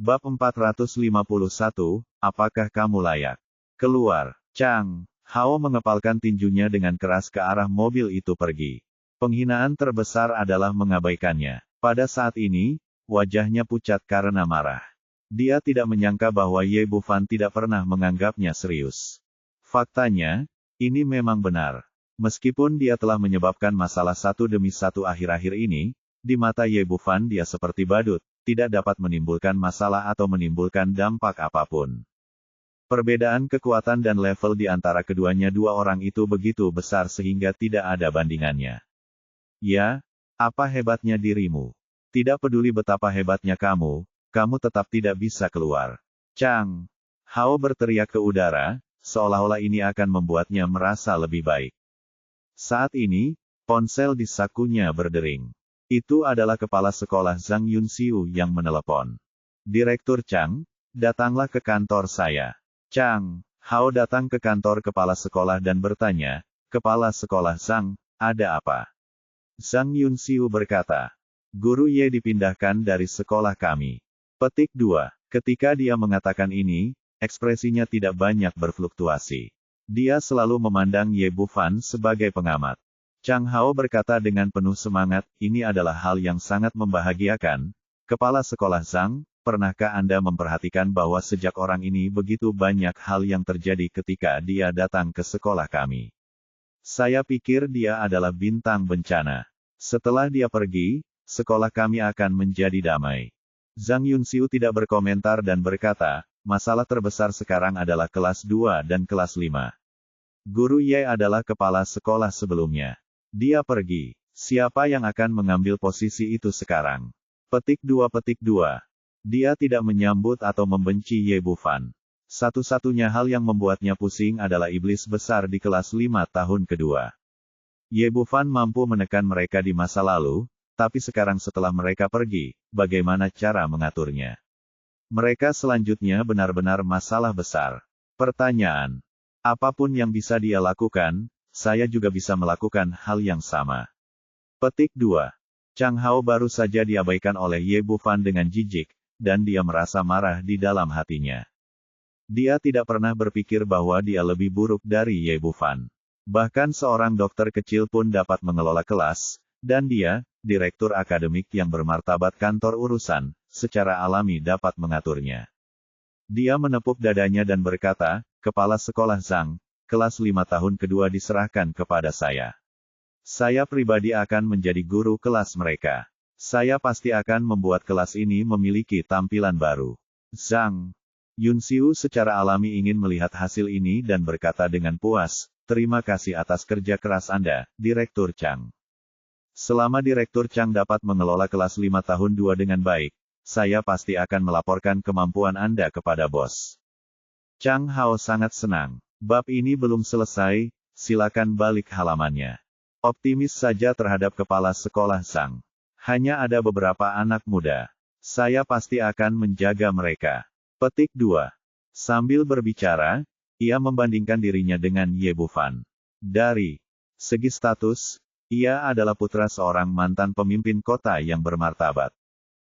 Bab 451, apakah kamu layak? Keluar. Chang Hao mengepalkan tinjunya dengan keras ke arah mobil itu pergi. Penghinaan terbesar adalah mengabaikannya. Pada saat ini, wajahnya pucat karena marah. Dia tidak menyangka bahwa Ye Bufan tidak pernah menganggapnya serius. Faktanya, ini memang benar. Meskipun dia telah menyebabkan masalah satu demi satu akhir-akhir ini, di mata Ye Bufan dia seperti badut, tidak dapat menimbulkan masalah atau menimbulkan dampak apapun. Perbedaan kekuatan dan level di antara keduanya dua orang itu begitu besar sehingga tidak ada bandingannya. Ya, apa hebatnya dirimu? Tidak peduli betapa hebatnya kamu tetap tidak bisa keluar. Chang Hao berteriak ke udara, seolah-olah ini akan membuatnya merasa lebih baik. Saat ini, ponsel di sakunya berdering. Itu adalah kepala sekolah Zhang Yunxiu yang menelepon. Direktur Chang, datanglah ke kantor saya. Chang Hao datang ke kantor kepala sekolah dan bertanya, Kepala sekolah Zhang, ada apa? Zhang Yunxiu berkata, Guru Ye dipindahkan dari sekolah kami. Petik 2. Ketika dia mengatakan ini, ekspresinya tidak banyak berfluktuasi. Dia selalu memandang Ye Bufan sebagai pengamat. Chang Hao berkata dengan penuh semangat, ini adalah hal yang sangat membahagiakan. Kepala sekolah Zhang, pernahkah Anda memperhatikan bahwa sejak orang ini begitu banyak hal yang terjadi ketika dia datang ke sekolah kami? Saya pikir dia adalah bintang bencana. Setelah dia pergi, sekolah kami akan menjadi damai. Zhang Yunxiu tidak berkomentar dan berkata, masalah terbesar sekarang adalah kelas 2 dan kelas 5. Guru Ye adalah kepala sekolah sebelumnya. Dia pergi. Siapa yang akan mengambil posisi itu sekarang? Petik 2. Dia tidak menyambut atau membenci Ye Bufan. Satu-satunya hal yang membuatnya pusing adalah iblis besar di kelas 5 tahun kedua. Ye Bufan mampu menekan mereka di masa lalu, tapi sekarang setelah mereka pergi, bagaimana cara mengaturnya? Mereka selanjutnya benar-benar masalah besar. Pertanyaan. Apapun yang bisa dia lakukan, saya juga bisa melakukan hal yang sama. Petik 2. Chang Hao baru saja diabaikan oleh Ye Bufan dengan jijik, dan dia merasa marah di dalam hatinya. Dia tidak pernah berpikir bahwa dia lebih buruk dari Ye Bufan. Bahkan seorang dokter kecil pun dapat mengelola kelas, dan dia, direktur akademik yang bermartabat kantor urusan, secara alami dapat mengaturnya. Dia menepuk dadanya dan berkata, Kepala sekolah Zhang, kelas 5 tahun kedua diserahkan kepada saya. Saya pribadi akan menjadi guru kelas mereka. Saya pasti akan membuat kelas ini memiliki tampilan baru. Zhang Yunxiu secara alami ingin melihat hasil ini dan berkata dengan puas, terima kasih atas kerja keras Anda, Direktur Chang. Selama Direktur Chang dapat mengelola kelas 5 tahun 2 dengan baik, saya pasti akan melaporkan kemampuan Anda kepada bos. Chang Hao sangat senang. Bab ini belum selesai, silakan balik halamannya. Optimis saja terhadap kepala sekolah Zhang. Hanya ada beberapa anak muda. Saya pasti akan menjaga mereka. Petik 2. Sambil berbicara, ia membandingkan dirinya dengan Ye Bufan. Dari segi status, ia adalah putra seorang mantan pemimpin kota yang bermartabat.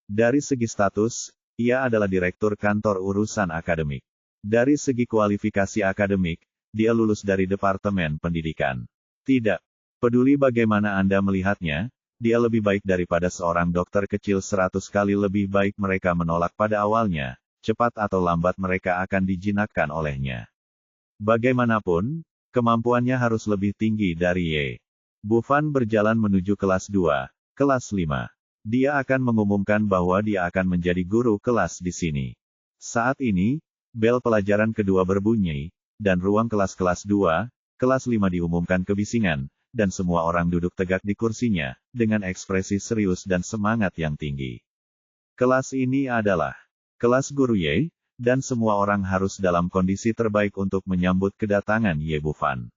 Dari segi status, ia adalah direktur kantor urusan akademik. Dari segi kualifikasi akademik, dia lulus dari Departemen Pendidikan. Tidak peduli bagaimana Anda melihatnya, dia lebih baik daripada seorang dokter kecil 100 kali lebih baik mereka menolak pada awalnya, cepat atau lambat mereka akan dijinakkan olehnya. Bagaimanapun, kemampuannya harus lebih tinggi dari Ye Bufan berjalan menuju kelas 2, kelas 5. Dia akan mengumumkan bahwa dia akan menjadi guru kelas di sini. Saat ini, bel pelajaran kedua berbunyi, dan ruang kelas-kelas 2, kelas 5 diumumkan kebisingan, dan semua orang duduk tegak di kursinya, dengan ekspresi serius dan semangat yang tinggi. Kelas ini adalah kelas Guru Ye, dan semua orang harus dalam kondisi terbaik untuk menyambut kedatangan Ye Bufan.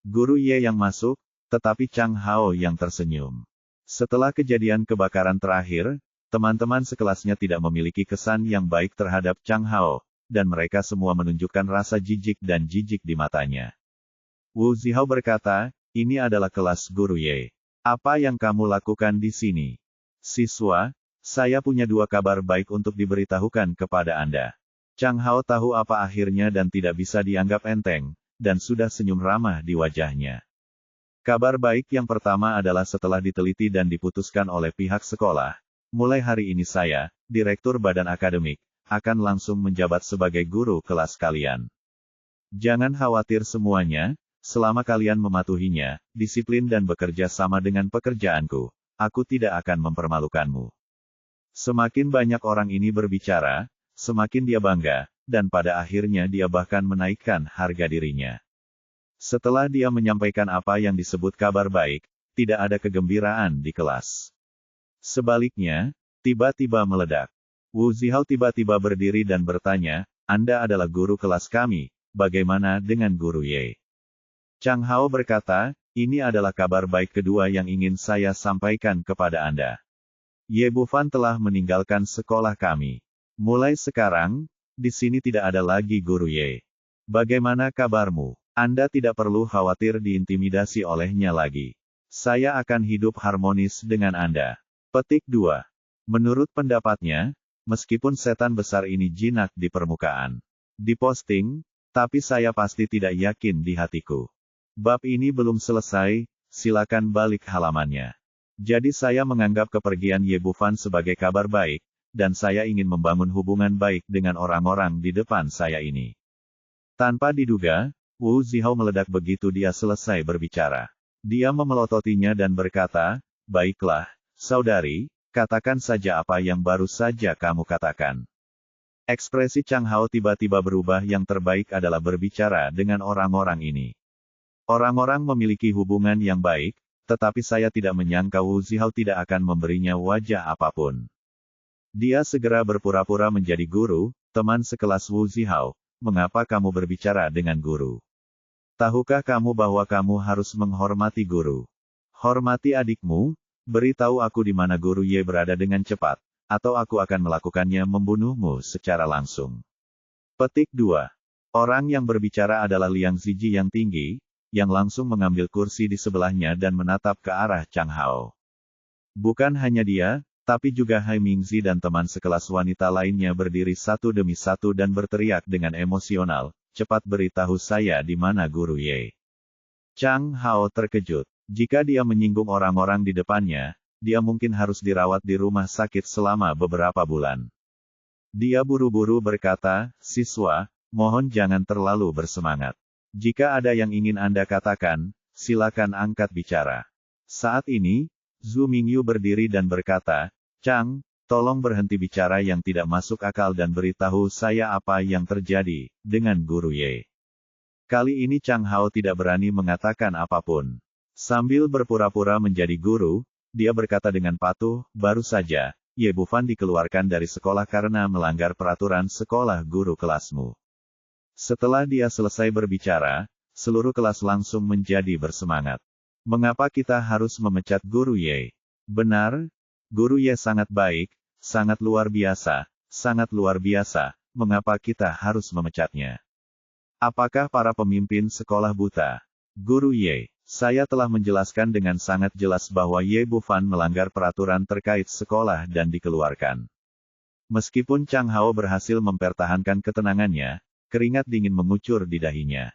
Guru Ye yang masuk, tetapi Chang Hao yang tersenyum. Setelah kejadian kebakaran terakhir, teman-teman sekelasnya tidak memiliki kesan yang baik terhadap Chang Hao, dan mereka semua menunjukkan rasa jijik dan jijik di matanya. Wu Zihao berkata, ini adalah kelas Guru Ye. Apa yang kamu lakukan di sini? Siswa, Saya punya 2 kabar baik untuk diberitahukan kepada Anda. Chang Hao tahu apa akhirnya dan tidak bisa dianggap enteng, dan sudah senyum ramah di wajahnya. Kabar baik yang pertama adalah setelah diteliti dan diputuskan oleh pihak sekolah, mulai hari ini saya, Direktur Badan Akademik, akan langsung menjabat sebagai guru kelas kalian. Jangan khawatir semuanya, selama kalian mematuhinya, disiplin dan bekerja sama dengan pekerjaanku, aku tidak akan mempermalukanmu. Semakin banyak orang ini berbicara, semakin dia bangga, dan pada akhirnya dia bahkan menaikkan harga dirinya. Setelah dia menyampaikan apa yang disebut kabar baik, tidak ada kegembiraan di kelas. Sebaliknya, tiba-tiba meledak. Wu Zihao tiba-tiba berdiri dan bertanya, Anda adalah guru kelas kami, bagaimana dengan guru Ye? Chang Hao berkata, ini adalah kabar baik kedua yang ingin saya sampaikan kepada Anda. Ye Bufan telah meninggalkan sekolah kami. Mulai sekarang, di sini tidak ada lagi guru Ye. Bagaimana kabarmu? Anda tidak perlu khawatir diintimidasi olehnya lagi. Saya akan hidup harmonis dengan Anda. Petik 2. Menurut pendapatnya, meskipun setan besar ini jinak di permukaan, diposting, tapi saya pasti tidak yakin di hatiku. Bab ini belum selesai, silakan balik halamannya. Jadi saya menganggap kepergian Ye Bufan sebagai kabar baik, dan saya ingin membangun hubungan baik dengan orang-orang di depan saya ini. Tanpa diduga, Wu Zihao meledak begitu dia selesai berbicara. Dia memelototinya dan berkata, baiklah, saudari, katakan saja apa yang baru saja kamu katakan. Ekspresi Chang Hao tiba-tiba berubah, yang terbaik adalah berbicara dengan orang-orang ini. Orang-orang memiliki hubungan yang baik, tetapi saya tidak menyangka Wu Zihao tidak akan memberinya wajah apapun. Dia segera berpura-pura menjadi guru, teman sekelas Wu Zihao, mengapa kamu berbicara dengan guru? Tahukah kamu bahwa kamu harus menghormati guru? Hormati adikmu, beritahu aku di mana guru Ye berada dengan cepat, atau aku akan melakukannya membunuhmu secara langsung. Petik 2. Orang yang berbicara adalah Liang Ziji yang tinggi, yang langsung mengambil kursi di sebelahnya dan menatap ke arah Chang Hao. Bukan hanya dia, tapi juga Hai Mingzi dan teman sekelas wanita lainnya berdiri satu demi satu dan berteriak dengan emosional, cepat beritahu saya di mana guru Ye. Chang Hao terkejut. Jika dia menyinggung orang-orang di depannya, dia mungkin harus dirawat di rumah sakit selama beberapa bulan. Dia buru-buru berkata, siswa, mohon jangan terlalu bersemangat. Jika ada yang ingin Anda katakan, silakan angkat bicara. Saat ini, Zhu Mingyu berdiri dan berkata, Chang, tolong berhenti bicara yang tidak masuk akal dan beritahu saya apa yang terjadi dengan guru Ye. Kali ini Chang Hao tidak berani mengatakan apapun. Sambil berpura-pura menjadi guru, dia berkata dengan patuh, baru saja, Ye Bufan dikeluarkan dari sekolah karena melanggar peraturan sekolah guru kelasmu. Setelah dia selesai berbicara, seluruh kelas langsung menjadi bersemangat. Mengapa kita harus memecat guru Ye? Benar, guru Ye sangat baik, sangat luar biasa, mengapa kita harus memecatnya? Apakah para pemimpin sekolah buta? Guru Ye, saya telah menjelaskan dengan sangat jelas bahwa Ye Bufan melanggar peraturan terkait sekolah dan dikeluarkan. Meskipun Chang Hao berhasil mempertahankan ketenangannya, keringat dingin mengucur di dahinya.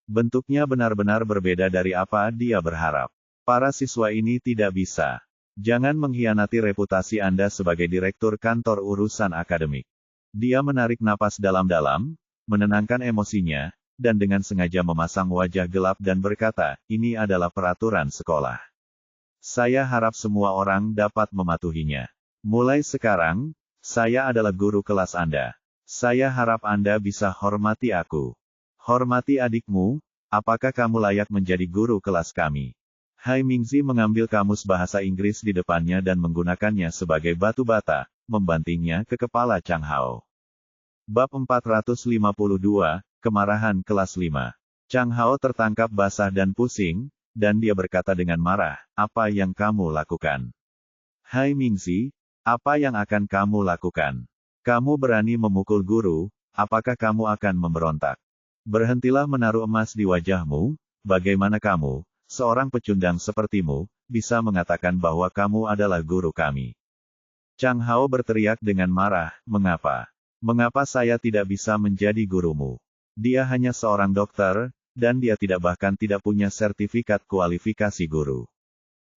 Bentuknya benar-benar berbeda dari apa dia berharap. Para siswa ini tidak bisa. Jangan mengkhianati reputasi Anda sebagai direktur kantor urusan akademik. Dia menarik napas dalam-dalam, menenangkan emosinya, dan dengan sengaja memasang wajah gelap dan berkata, ini adalah peraturan sekolah. Saya harap semua orang dapat mematuhinya. Mulai sekarang, saya adalah guru kelas Anda. Saya harap Anda bisa hormati aku. Hormati adikmu, apakah kamu layak menjadi guru kelas kami? Hai Mingzi mengambil kamus bahasa Inggris di depannya dan menggunakannya sebagai batu bata, membantingnya ke kepala Chang Hao. Bab 452, Kemarahan kelas 5. Chang Hao tertangkap basah dan pusing, dan dia berkata dengan marah, apa yang kamu lakukan? Hai Mingzi, apa yang akan kamu lakukan? Kamu berani memukul guru, apakah kamu akan memberontak? Berhentilah menaruh emas di wajahmu, bagaimana kamu, seorang pecundang sepertimu, bisa mengatakan bahwa kamu adalah guru kami? Chang Hao berteriak dengan marah, mengapa? Mengapa saya tidak bisa menjadi gurumu? Dia hanya seorang dokter, dan dia bahkan tidak punya sertifikat kualifikasi guru.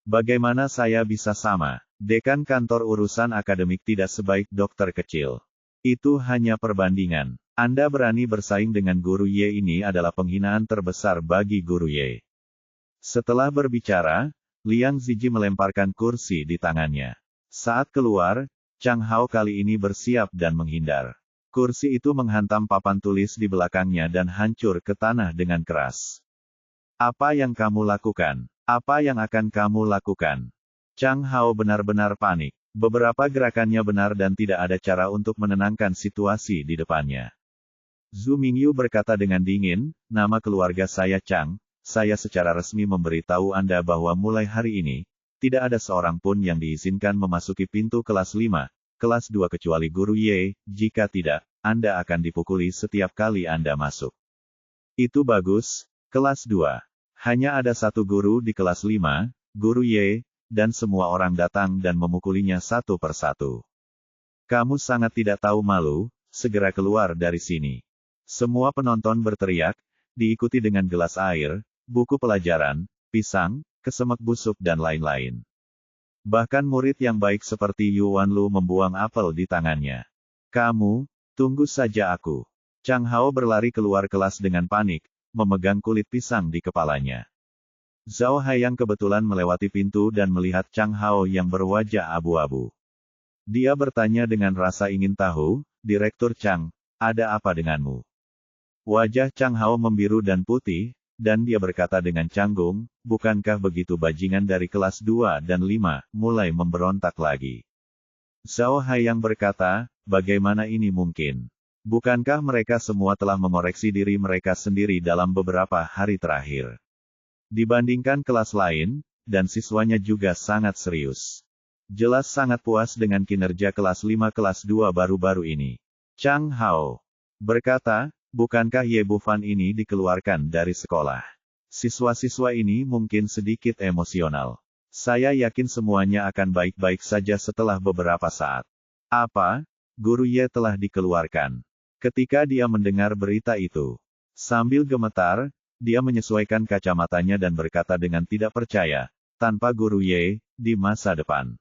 Bagaimana saya bisa sama? Dekan kantor urusan akademik tidak sebaik dokter kecil. Itu hanya perbandingan. Anda berani bersaing dengan guru Ye, ini adalah penghinaan terbesar bagi guru Ye. Setelah berbicara, Liang Ziji melemparkan kursi di tangannya. Saat keluar, Chang Hao kali ini bersiap dan menghindar. Kursi itu menghantam papan tulis di belakangnya dan hancur ke tanah dengan keras. Apa yang kamu lakukan? Apa yang akan kamu lakukan? Chang Hao benar-benar panik. Beberapa gerakannya benar dan tidak ada cara untuk menenangkan situasi di depannya. Zhu Mingyu berkata dengan dingin, nama keluarga saya Chang, saya secara resmi memberitahu Anda bahwa mulai hari ini, tidak ada seorang pun yang diizinkan memasuki pintu kelas 5, kelas 2 kecuali guru Ye, jika tidak, Anda akan dipukuli setiap kali Anda masuk. Itu bagus, kelas 2. Hanya ada satu guru di kelas 5, guru Ye, dan semua orang datang dan memukulinya satu persatu. Kamu sangat tidak tahu malu, segera keluar dari sini. Semua penonton berteriak, diikuti dengan gelas air, buku pelajaran, pisang, kesemek busuk dan lain-lain. Bahkan murid yang baik seperti Yuan Lu membuang apel di tangannya. Kamu, tunggu saja aku. Chang Hao berlari keluar kelas dengan panik, memegang kulit pisang di kepalanya. Zhao Haiyang kebetulan melewati pintu dan melihat Chang Hao yang berwajah abu-abu. Dia bertanya dengan rasa ingin tahu, Direktur Chang, ada apa denganmu? Wajah Chang Hao membiru dan putih, dan dia berkata dengan canggung, bukankah begitu bajingan dari kelas 2 dan 5, mulai memberontak lagi. Zhao Haiyang berkata, bagaimana ini mungkin? Bukankah mereka semua telah mengoreksi diri mereka sendiri dalam beberapa hari terakhir? Dibandingkan kelas lain, dan siswanya juga sangat serius. Jelas sangat puas dengan kinerja kelas 5 kelas 2 baru-baru ini. Chang Hao berkata, bukankah Ye Bufan ini dikeluarkan dari sekolah? Siswa-siswa ini mungkin sedikit emosional. Saya yakin semuanya akan baik-baik saja setelah beberapa saat. Apa? Guru Ye telah dikeluarkan. Ketika dia mendengar berita itu, sambil gemetar, dia menyesuaikan kacamatanya dan berkata dengan tidak percaya, tanpa guru Ye, di masa depan.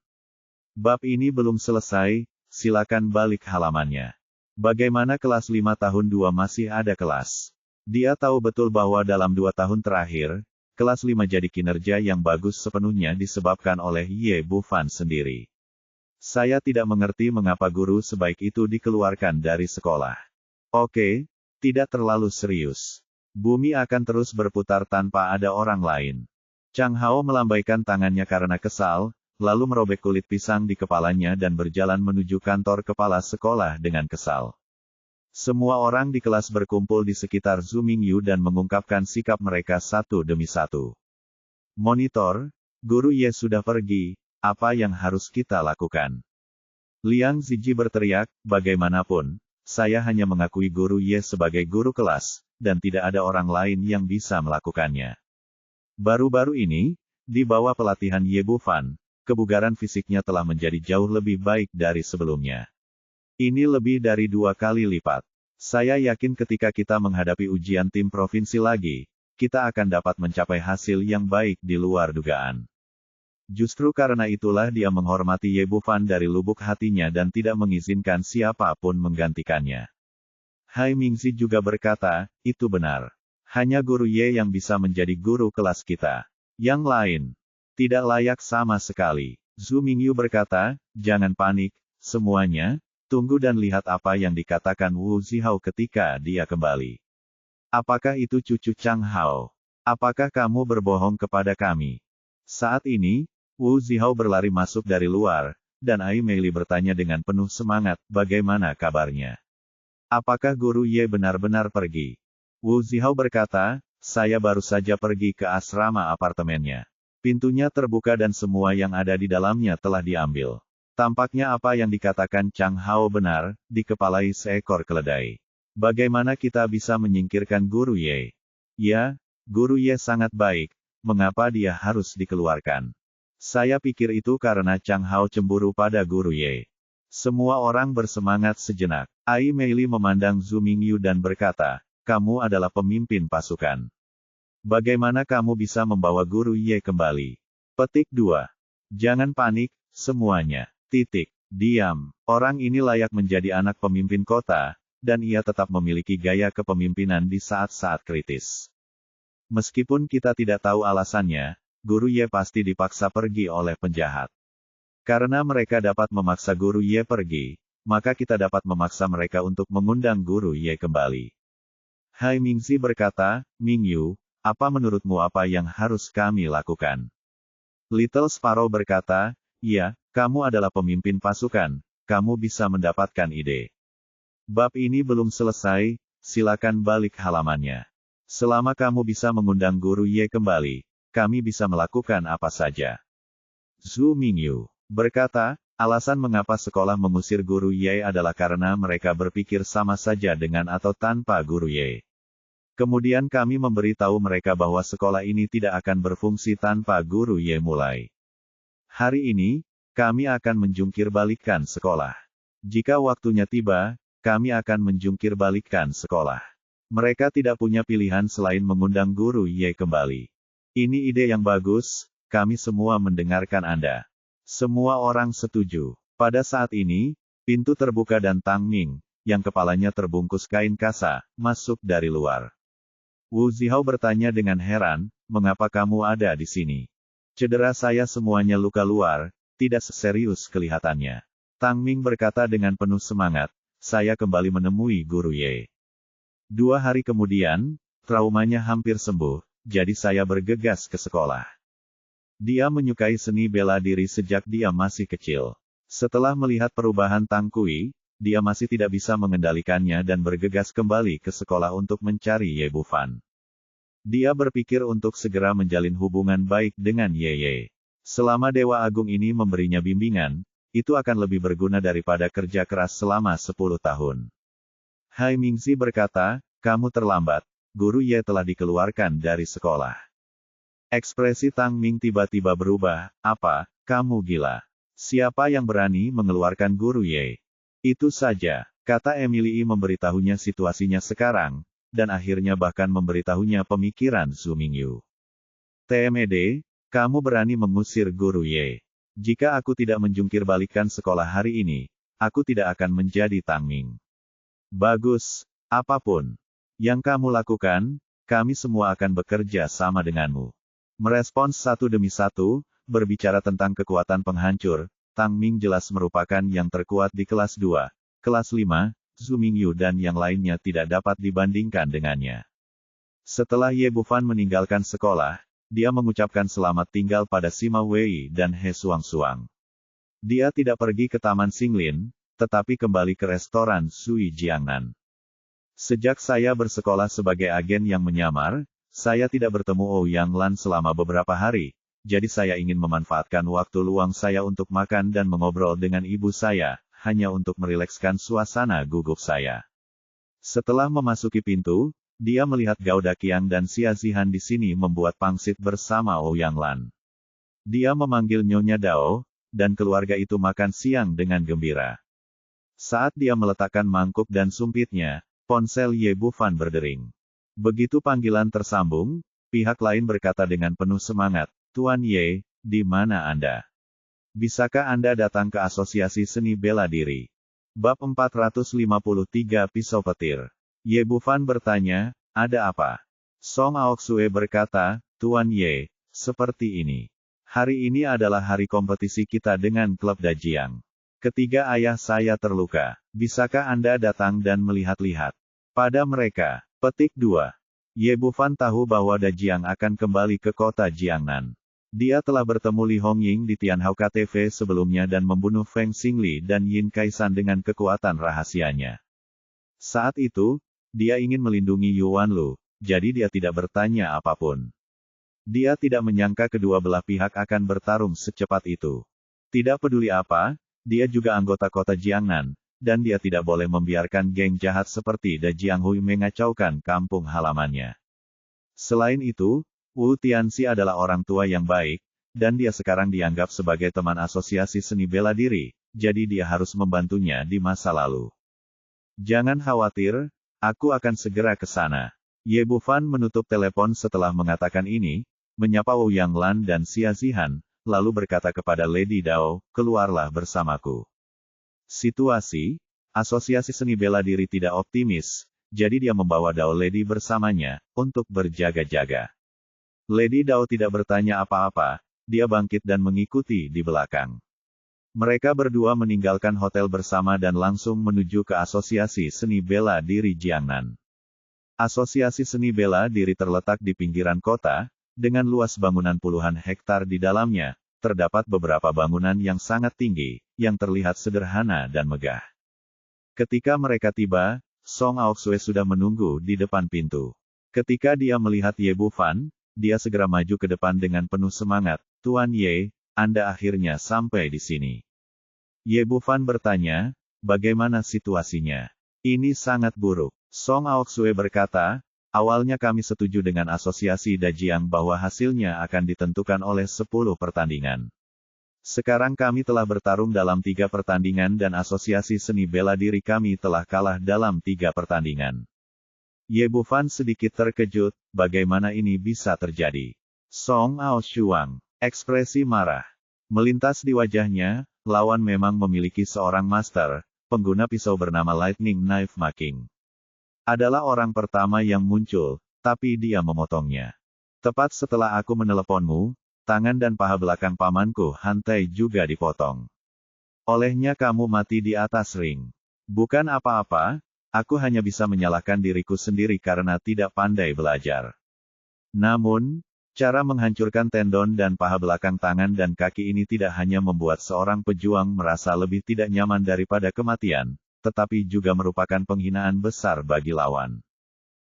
Bab ini belum selesai, silakan balik halamannya. Bagaimana kelas 5 tahun 2 masih ada kelas? Dia tahu betul bahwa dalam 2 tahun terakhir, kelas 5 jadi kinerja yang bagus sepenuhnya disebabkan oleh Ye Bufan sendiri. Saya tidak mengerti mengapa guru sebaik itu dikeluarkan dari sekolah. Oke, tidak terlalu serius. Bumi akan terus berputar tanpa ada orang lain. Chang Hao melambaikan tangannya karena kesal, lalu merobek kulit pisang di kepalanya dan berjalan menuju kantor kepala sekolah dengan kesal. Semua orang di kelas berkumpul di sekitar Zhu Mingyu dan mengungkapkan sikap mereka satu demi satu. Monitor, guru Ye sudah pergi, apa yang harus kita lakukan? Liang Ziji berteriak, bagaimanapun, saya hanya mengakui guru Ye sebagai guru kelas, dan tidak ada orang lain yang bisa melakukannya. Baru-baru ini, di bawah pelatihan Ye Bufan, kebugaran fisiknya telah menjadi jauh lebih baik dari sebelumnya. Ini lebih dari 2 kali lipat. Saya yakin ketika kita menghadapi ujian tim provinsi lagi, kita akan dapat mencapai hasil yang baik di luar dugaan. Justru karena itulah dia menghormati Ye Bufan dari lubuk hatinya dan tidak mengizinkan siapapun menggantikannya. Hai Mingzi juga berkata, itu benar. Hanya guru Ye yang bisa menjadi guru kelas kita. Yang lain tidak layak sama sekali. Zhu Mingyu berkata, jangan panik, semuanya, tunggu dan lihat apa yang dikatakan Wu Zihao ketika dia kembali. Apakah itu cucu Chang Hao? Apakah kamu berbohong kepada kami? Saat ini, Wu Zihao berlari masuk dari luar, dan Ai Meili bertanya dengan penuh semangat, bagaimana kabarnya? Apakah guru Ye benar-benar pergi? Wu Zihao berkata, saya baru saja pergi ke asrama apartemennya. Pintunya terbuka dan semua yang ada di dalamnya telah diambil. Tampaknya apa yang dikatakan Chang Hao benar, dikepalai seekor keledai. Bagaimana kita bisa menyingkirkan guru Ye? Ya, guru Ye sangat baik, mengapa dia harus dikeluarkan? Saya pikir itu karena Chang Hao cemburu pada guru Ye. Semua orang bersemangat sejenak. Ai Meili memandang Zhu Mingyu dan berkata, kamu adalah pemimpin pasukan. Bagaimana kamu bisa membawa Guru Ye kembali? Petik 2. Jangan panik, semuanya. Diam. Orang ini layak menjadi anak pemimpin kota, dan ia tetap memiliki gaya kepemimpinan di saat-saat kritis. Meskipun kita tidak tahu alasannya, Guru Ye pasti dipaksa pergi oleh penjahat. Karena mereka dapat memaksa Guru Ye pergi, maka kita dapat memaksa mereka untuk mengundang Guru Ye kembali. Hai Mingzi berkata, Mingyu, apa menurutmu apa yang harus kami lakukan? Little Sparrow berkata, ya, kamu adalah pemimpin pasukan, kamu bisa mendapatkan ide. Bab ini belum selesai, silakan balik halamannya. Selama kamu bisa mengundang Guru Ye kembali, kami bisa melakukan apa saja. Zhu Mingyu berkata, alasan mengapa sekolah mengusir Guru Ye adalah karena mereka berpikir sama saja dengan atau tanpa Guru Ye. Kemudian kami memberitahu mereka bahwa sekolah ini tidak akan berfungsi tanpa Guru Ye mulai. Hari ini, kami akan menjungkir balikkan sekolah. Jika waktunya tiba, kami akan menjungkir balikkan sekolah. Mereka tidak punya pilihan selain mengundang Guru Ye kembali. Ini ide yang bagus, kami semua mendengarkan Anda. Semua orang setuju. Pada saat ini, pintu terbuka dan Tang Ming, yang kepalanya terbungkus kain kasa, masuk dari luar. Wu Zihao bertanya dengan heran, mengapa kamu ada di sini? Cedera saya semuanya luka luar, tidak serius kelihatannya. Tang Ming berkata dengan penuh semangat, saya kembali menemui Guru Ye. 2 hari kemudian, traumanya hampir sembuh, jadi saya bergegas ke sekolah. Dia menyukai seni bela diri sejak dia masih kecil. Setelah melihat perubahan Tang Kui, dia masih tidak bisa mengendalikannya dan bergegas kembali ke sekolah untuk mencari Ye Bufan. Dia berpikir untuk segera menjalin hubungan baik dengan Ye Ye. Selama Dewa Agung ini memberinya bimbingan, itu akan lebih berguna daripada kerja keras selama 10 tahun. Hai Mingzi berkata, kamu terlambat, Guru Ye telah dikeluarkan dari sekolah. Ekspresi Tang Ming tiba-tiba berubah, apa, kamu gila? Siapa yang berani mengeluarkan Guru Ye? Itu saja, kata Emily memberitahunya situasinya sekarang, dan akhirnya bahkan memberitahunya pemikiran Zhu Mingyu. TMED, kamu berani mengusir Guru Ye. Jika aku tidak menjungkir balikkan sekolah hari ini, aku tidak akan menjadi Tang Ming. Bagus, apapun yang kamu lakukan, kami semua akan bekerja sama denganmu. Merespons satu demi satu, berbicara tentang kekuatan penghancur, Tang Ming jelas merupakan yang terkuat di kelas 2, kelas 5, Zhu Mingyu dan yang lainnya tidak dapat dibandingkan dengannya. Setelah Ye Bufan meninggalkan sekolah, dia mengucapkan selamat tinggal pada Sima Wei dan He Suang-Suang. Dia tidak pergi ke Taman Xinglin, tetapi kembali ke restoran Sui Jiangnan. Sejak saya bersekolah sebagai agen yang menyamar, saya tidak bertemu Ouyang Lan selama beberapa hari, jadi saya ingin memanfaatkan waktu luang saya untuk makan dan mengobrol dengan ibu saya, hanya untuk merilekskan suasana gugup saya. Setelah memasuki pintu, dia melihat Gao Daqiang dan Xia Zihan di sini membuat pangsit bersama Ouyang Lan. Dia memanggil Nyonya Dao, dan keluarga itu makan siang dengan gembira. Saat dia meletakkan mangkuk dan sumpitnya, ponsel Ye Bufan berdering. Begitu panggilan tersambung, pihak lain berkata dengan penuh semangat, Tuan Ye, di mana Anda? Bisakah Anda datang ke Asosiasi Seni Bela Diri? Bab 453 Pisau Petir. Ye Bufan bertanya, ada apa? Song Aoksue berkata, Tuan Ye, seperti ini. Hari ini adalah hari kompetisi kita dengan klub Dajiang. Ketiga ayah saya terluka. Bisakah Anda datang dan melihat-lihat? Pada mereka. Petik 2. Ye Bufan tahu bahwa Dajiang akan kembali ke kota Jiangnan. Dia telah bertemu Li Hongying di Tianhao KTV sebelumnya dan membunuh Feng Xingli dan Yin Kaisan dengan kekuatan rahasianya. Saat itu, dia ingin melindungi Yuan Lu, jadi dia tidak bertanya apapun. Dia tidak menyangka kedua belah pihak akan bertarung secepat itu. Tidak peduli apa, dia juga anggota kota Jiangnan, dan dia tidak boleh membiarkan geng jahat seperti Da Jianghui mengacaukan kampung halamannya. Selain itu, Wu Tianxi adalah orang tua yang baik, dan dia sekarang dianggap sebagai teman asosiasi seni bela diri, jadi dia harus membantunya di masa lalu. Jangan khawatir, aku akan segera ke sana. Ye Bufan menutup telepon setelah mengatakan ini, menyapa Ouyang Lan dan Xia Zihan, lalu berkata kepada Lady Dao, keluarlah bersamaku. Situasi, asosiasi seni bela diri tidak optimis, jadi dia membawa Dao Lady bersamanya, untuk berjaga-jaga. Lady Dao tidak bertanya apa-apa, dia bangkit dan mengikuti di belakang. Mereka berdua meninggalkan hotel bersama dan langsung menuju ke Asosiasi Seni Bela Diri Jiangnan. Asosiasi Seni Bela Diri terletak di pinggiran kota, dengan luas bangunan puluhan hektar di dalamnya, terdapat beberapa bangunan yang sangat tinggi, yang terlihat sederhana dan megah. Ketika mereka tiba, Song Aoxue sudah menunggu di depan pintu. Ketika dia melihat Ye Bufan, dia segera maju ke depan dengan penuh semangat, Tuan Ye, Anda akhirnya sampai di sini. Ye Bufan bertanya, bagaimana situasinya? Ini sangat buruk. Song Aoxue berkata, awalnya kami setuju dengan asosiasi Dajiang bahwa hasilnya akan ditentukan oleh 10 pertandingan. Sekarang kami telah bertarung dalam 3 pertandingan dan asosiasi seni bela diri kami telah kalah dalam 3 pertandingan. Ye Bufan sedikit terkejut, bagaimana ini bisa terjadi? Song Aoshuang, ekspresi marah melintas di wajahnya, lawan memang memiliki seorang master, pengguna pisau bernama Lightning Knife Making. Adalah orang pertama yang muncul, tapi dia memotongnya. Tepat setelah aku meneleponmu, tangan dan paha belakang pamanku Hantai juga dipotong. Olehnya kamu mati di atas ring. Bukan apa-apa, aku hanya bisa menyalahkan diriku sendiri karena tidak pandai belajar. Namun, cara menghancurkan tendon dan paha belakang tangan dan kaki ini tidak hanya membuat seorang pejuang merasa lebih tidak nyaman daripada kematian, tetapi juga merupakan penghinaan besar bagi lawan.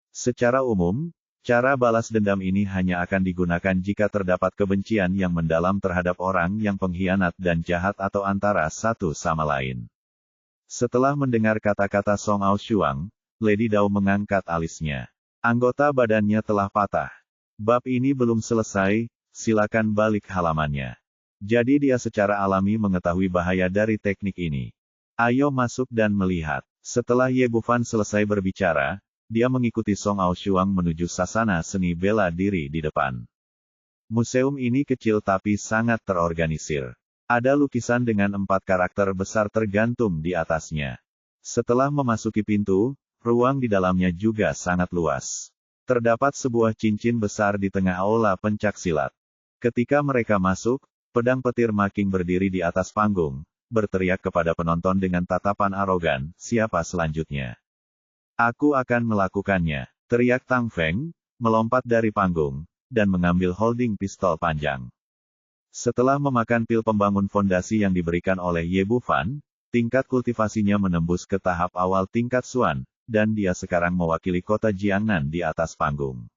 Secara umum, cara balas dendam ini hanya akan digunakan jika terdapat kebencian yang mendalam terhadap orang yang pengkhianat dan jahat atau antara satu sama lain. Setelah mendengar kata-kata Song Aoshuang, Lady Dao mengangkat alisnya. Anggota badannya telah patah. Bab ini belum selesai, silakan balik halamannya. Jadi dia secara alami mengetahui bahaya dari teknik ini. Ayo masuk dan melihat. Setelah Ye Bufan selesai berbicara, dia mengikuti Song Aoshuang menuju sasana seni bela diri di depan. Museum ini kecil tapi sangat terorganisir. Ada lukisan dengan 4 karakter besar tergantung di atasnya. Setelah memasuki pintu, ruang di dalamnya juga sangat luas. Terdapat sebuah cincin besar di tengah aula pencaksilat. Ketika mereka masuk, pedang petir Making berdiri di atas panggung, berteriak kepada penonton dengan tatapan arogan, siapa selanjutnya? Aku akan melakukannya, teriak Tang Feng, melompat dari panggung, dan mengambil holding pistol panjang. Setelah memakan pil pembangun fondasi yang diberikan oleh Ye Bufan, tingkat kultivasinya menembus ke tahap awal tingkat Xuan, dan dia sekarang mewakili kota Jiangnan di atas panggung.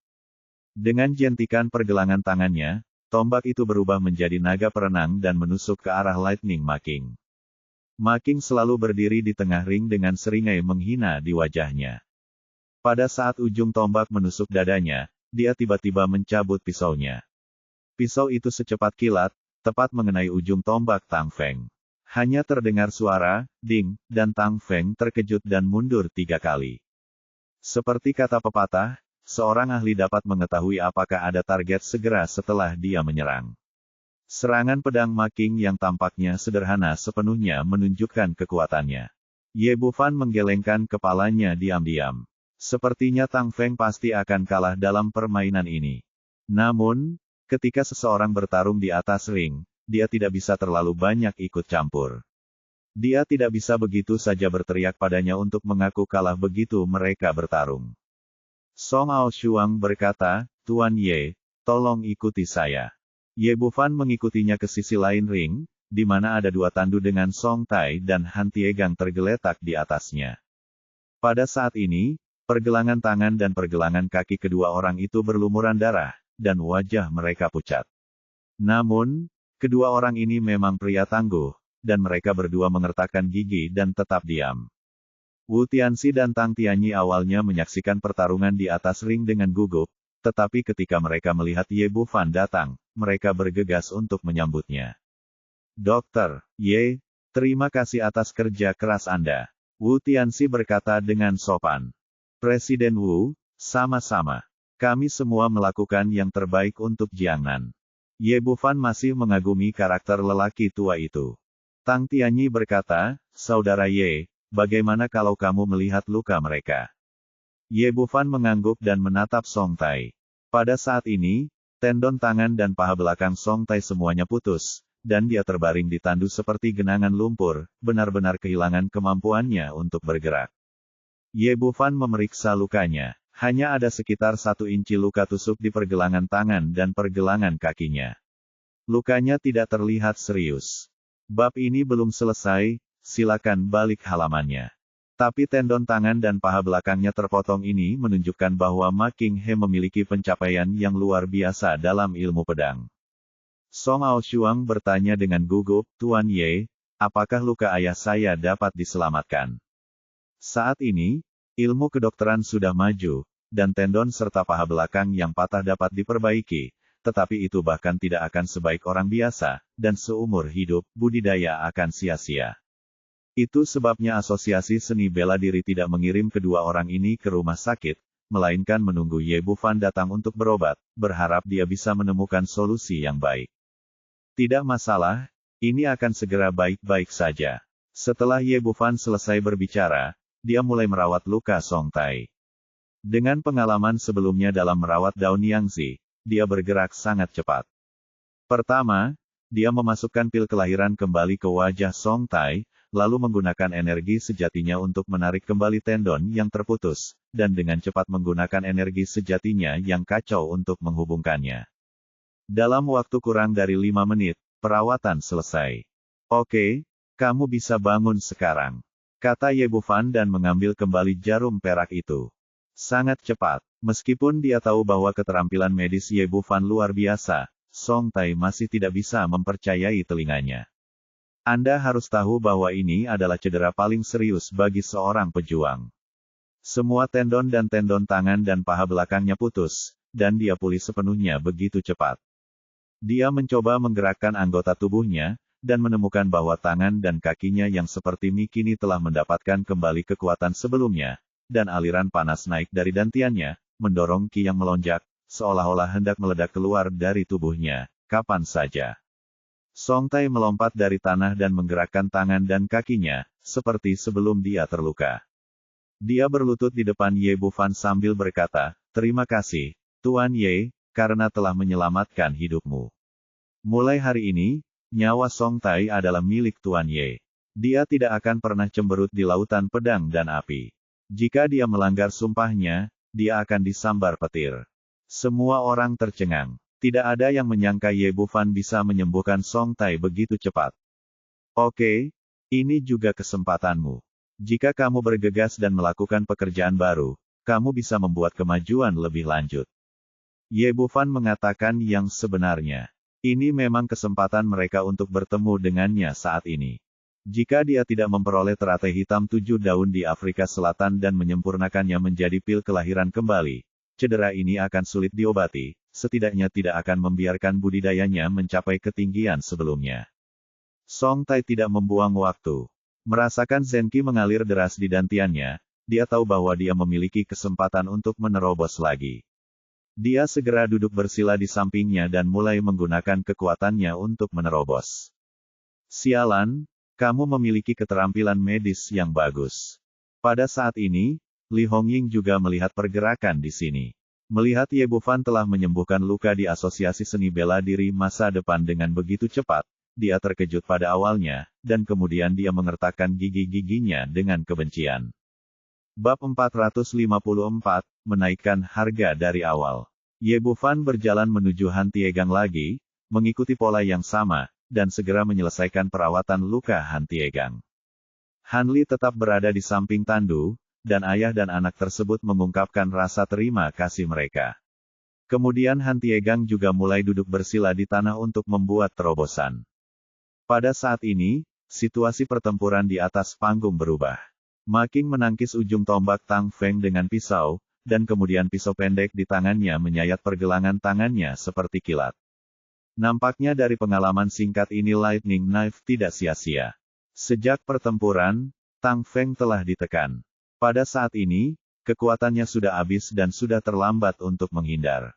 Dengan jentikan pergelangan tangannya, tombak itu berubah menjadi naga perenang dan menusuk ke arah Lightning Making. Making selalu berdiri di tengah ring dengan seringai menghina di wajahnya. Pada saat ujung tombak menusuk dadanya, dia tiba-tiba mencabut pisaunya. Pisau itu secepat kilat, tepat mengenai ujung tombak Tang Feng. Hanya terdengar suara, ding, dan Tang Feng terkejut dan mundur 3 kali. Seperti kata pepatah, seorang ahli dapat mengetahui apakah ada target segera setelah dia menyerang. Serangan pedang Making yang tampaknya sederhana sepenuhnya menunjukkan kekuatannya. Ye Bufan menggelengkan kepalanya diam-diam. Sepertinya Tang Feng pasti akan kalah dalam permainan ini. Namun, ketika seseorang bertarung di atas ring, dia tidak bisa terlalu banyak ikut campur. Dia tidak bisa begitu saja berteriak padanya untuk mengaku kalah begitu mereka bertarung. Song Aoshuang berkata, Tuan Ye, tolong ikuti saya. Ye Bufan mengikutinya ke sisi lain ring, di mana ada 2 tandu dengan Song Tai dan Han Tiegang tergeletak di atasnya. Pada saat ini, pergelangan tangan dan pergelangan kaki kedua orang itu berlumuran darah, dan wajah mereka pucat. Namun, kedua orang ini memang pria tangguh, dan mereka berdua mengertakkan gigi dan tetap diam. Wu Tianxi dan Tang Tianyi awalnya menyaksikan pertarungan di atas ring dengan gugup, tetapi ketika mereka melihat Ye Bufan datang, mereka bergegas untuk menyambutnya. Dokter, Ye, Terima kasih atas kerja keras Anda. Wu Tianxi berkata dengan sopan. Presiden Wu, sama-sama. Kami semua melakukan yang terbaik untuk Jiangnan. Ye Bufan masih mengagumi karakter lelaki tua itu. Tang Tianyi berkata, Saudara Ye, bagaimana kalau kamu melihat luka mereka? Ye Bufan mengangguk dan menatap Song Tai. Pada saat ini, tendon tangan dan paha belakang Song Tai semuanya putus, dan dia terbaring di tandu seperti genangan lumpur, benar-benar kehilangan kemampuannya untuk bergerak. Ye Bufan memeriksa lukanya. Hanya ada sekitar 1 inci luka tusuk di pergelangan tangan dan pergelangan kakinya. Lukanya tidak terlihat serius. Bab ini belum selesai, silakan balik halamannya. Tapi tendon tangan dan paha belakangnya terpotong ini menunjukkan bahwa Ma Qinghe memiliki pencapaian yang luar biasa dalam ilmu pedang. Song Aoshuang bertanya dengan gugup, Tuan Ye, apakah luka ayah saya dapat diselamatkan? Saat ini, ilmu kedokteran sudah maju, dan tendon serta paha belakang yang patah dapat diperbaiki, tetapi itu bahkan tidak akan sebaik orang biasa, dan seumur hidup, budidaya akan sia-sia. Itu sebabnya Asosiasi Seni Bela Diri tidak mengirim kedua orang ini ke rumah sakit, melainkan menunggu Ye Bufan datang untuk berobat, berharap dia bisa menemukan solusi yang baik. Tidak masalah, ini akan segera baik-baik saja. Setelah Ye Bufan selesai berbicara, dia mulai merawat luka Song Tai. Dengan pengalaman sebelumnya dalam merawat Dao Niangzi, dia bergerak sangat cepat. Pertama, dia memasukkan pil kelahiran kembali ke wajah Song Tai, lalu menggunakan energi sejatinya untuk menarik kembali tendon yang terputus, dan dengan cepat menggunakan energi sejatinya yang kacau untuk menghubungkannya. Dalam waktu kurang dari 5 menit, perawatan selesai. Oke, kamu bisa bangun sekarang, kata Ye Bufan dan mengambil kembali jarum perak itu. Sangat cepat, meskipun dia tahu bahwa keterampilan medis Ye Bufan luar biasa, Song Tai masih tidak bisa mempercayai telinganya. Anda harus tahu bahwa ini adalah cedera paling serius bagi seorang pejuang. Semua tendon dan tendon tangan dan paha belakangnya putus, dan dia pulih sepenuhnya begitu cepat. Dia mencoba menggerakkan anggota tubuhnya, dan menemukan bahwa tangan dan kakinya yang seperti mie kini telah mendapatkan kembali kekuatan sebelumnya, dan aliran panas naik dari dantiannya, mendorong Qi yang melonjak, seolah-olah hendak meledak keluar dari tubuhnya, kapan saja. Song Tai melompat dari tanah dan menggerakkan tangan dan kakinya, seperti sebelum dia terluka. Dia berlutut di depan Ye Bufan sambil berkata, Terima kasih, Tuan Ye, karena telah menyelamatkan hidupmu. Mulai hari ini, nyawa Song Tai adalah milik Tuan Ye. Dia tidak akan pernah cemberut di lautan pedang dan api. Jika dia melanggar sumpahnya, dia akan disambar petir. Semua orang tercengang. Tidak ada yang menyangka Ye Bufan bisa menyembuhkan Song Tai begitu cepat. Oke, ini juga kesempatanmu. Jika kamu bergegas dan melakukan pekerjaan baru, kamu bisa membuat kemajuan lebih lanjut. Ye Bufan mengatakan yang sebenarnya. Ini memang kesempatan mereka untuk bertemu dengannya saat ini. Jika dia tidak memperoleh teratai hitam 7 daun di Afrika Selatan dan menyempurnakannya menjadi pil kelahiran kembali, cedera ini akan sulit diobati, setidaknya tidak akan membiarkan budidayanya mencapai ketinggian sebelumnya. Song Tai tidak membuang waktu. Merasakan Zenqi mengalir deras di dantiannya, dia tahu bahwa dia memiliki kesempatan untuk menerobos lagi. Dia segera duduk bersila di sampingnya dan mulai menggunakan kekuatannya untuk menerobos. Sialan, kamu memiliki keterampilan medis yang bagus. Pada saat ini, Li Hongying juga melihat pergerakan di sini. Melihat Ye Bufan telah menyembuhkan luka di Asosiasi Seni Bela Diri masa depan dengan begitu cepat, dia terkejut pada awalnya, dan kemudian dia mengertakkan gigi-giginya dengan kebencian. Bab 454, menaikkan harga dari awal. Ye Bufan berjalan menuju Han Tiegang lagi, mengikuti pola yang sama, dan segera menyelesaikan perawatan luka Han Tiegang. Han Li tetap berada di samping tandu, dan ayah dan anak tersebut mengungkapkan rasa terima kasih mereka. Kemudian Han Tiegang juga mulai duduk bersila di tanah untuk membuat terobosan. Pada saat ini, situasi pertempuran di atas panggung berubah. Ma Qing menangkis ujung tombak Tang Feng dengan pisau, dan kemudian pisau pendek di tangannya menyayat pergelangan tangannya seperti kilat. Nampaknya dari pengalaman singkat ini Lightning Knife tidak sia-sia. Sejak pertempuran, Tang Feng telah ditekan. Pada saat ini, kekuatannya sudah habis dan sudah terlambat untuk menghindar.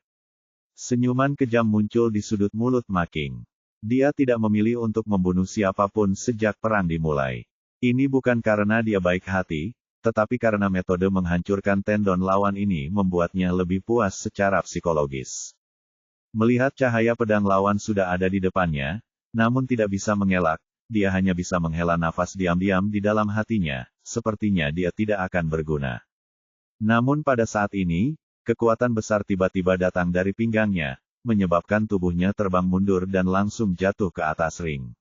Senyuman kejam muncul di sudut mulut Ma Qing. Dia tidak memilih untuk membunuh siapapun sejak perang dimulai. Ini bukan karena dia baik hati, tetapi karena metode menghancurkan tendon lawan ini membuatnya lebih puas secara psikologis. Melihat cahaya pedang lawan sudah ada di depannya, namun tidak bisa mengelak, dia hanya bisa menghela nafas diam-diam di dalam hatinya, sepertinya dia tidak akan berguna. Namun pada saat ini, kekuatan besar tiba-tiba datang dari pinggangnya, menyebabkan tubuhnya terbang mundur dan langsung jatuh ke atas ring.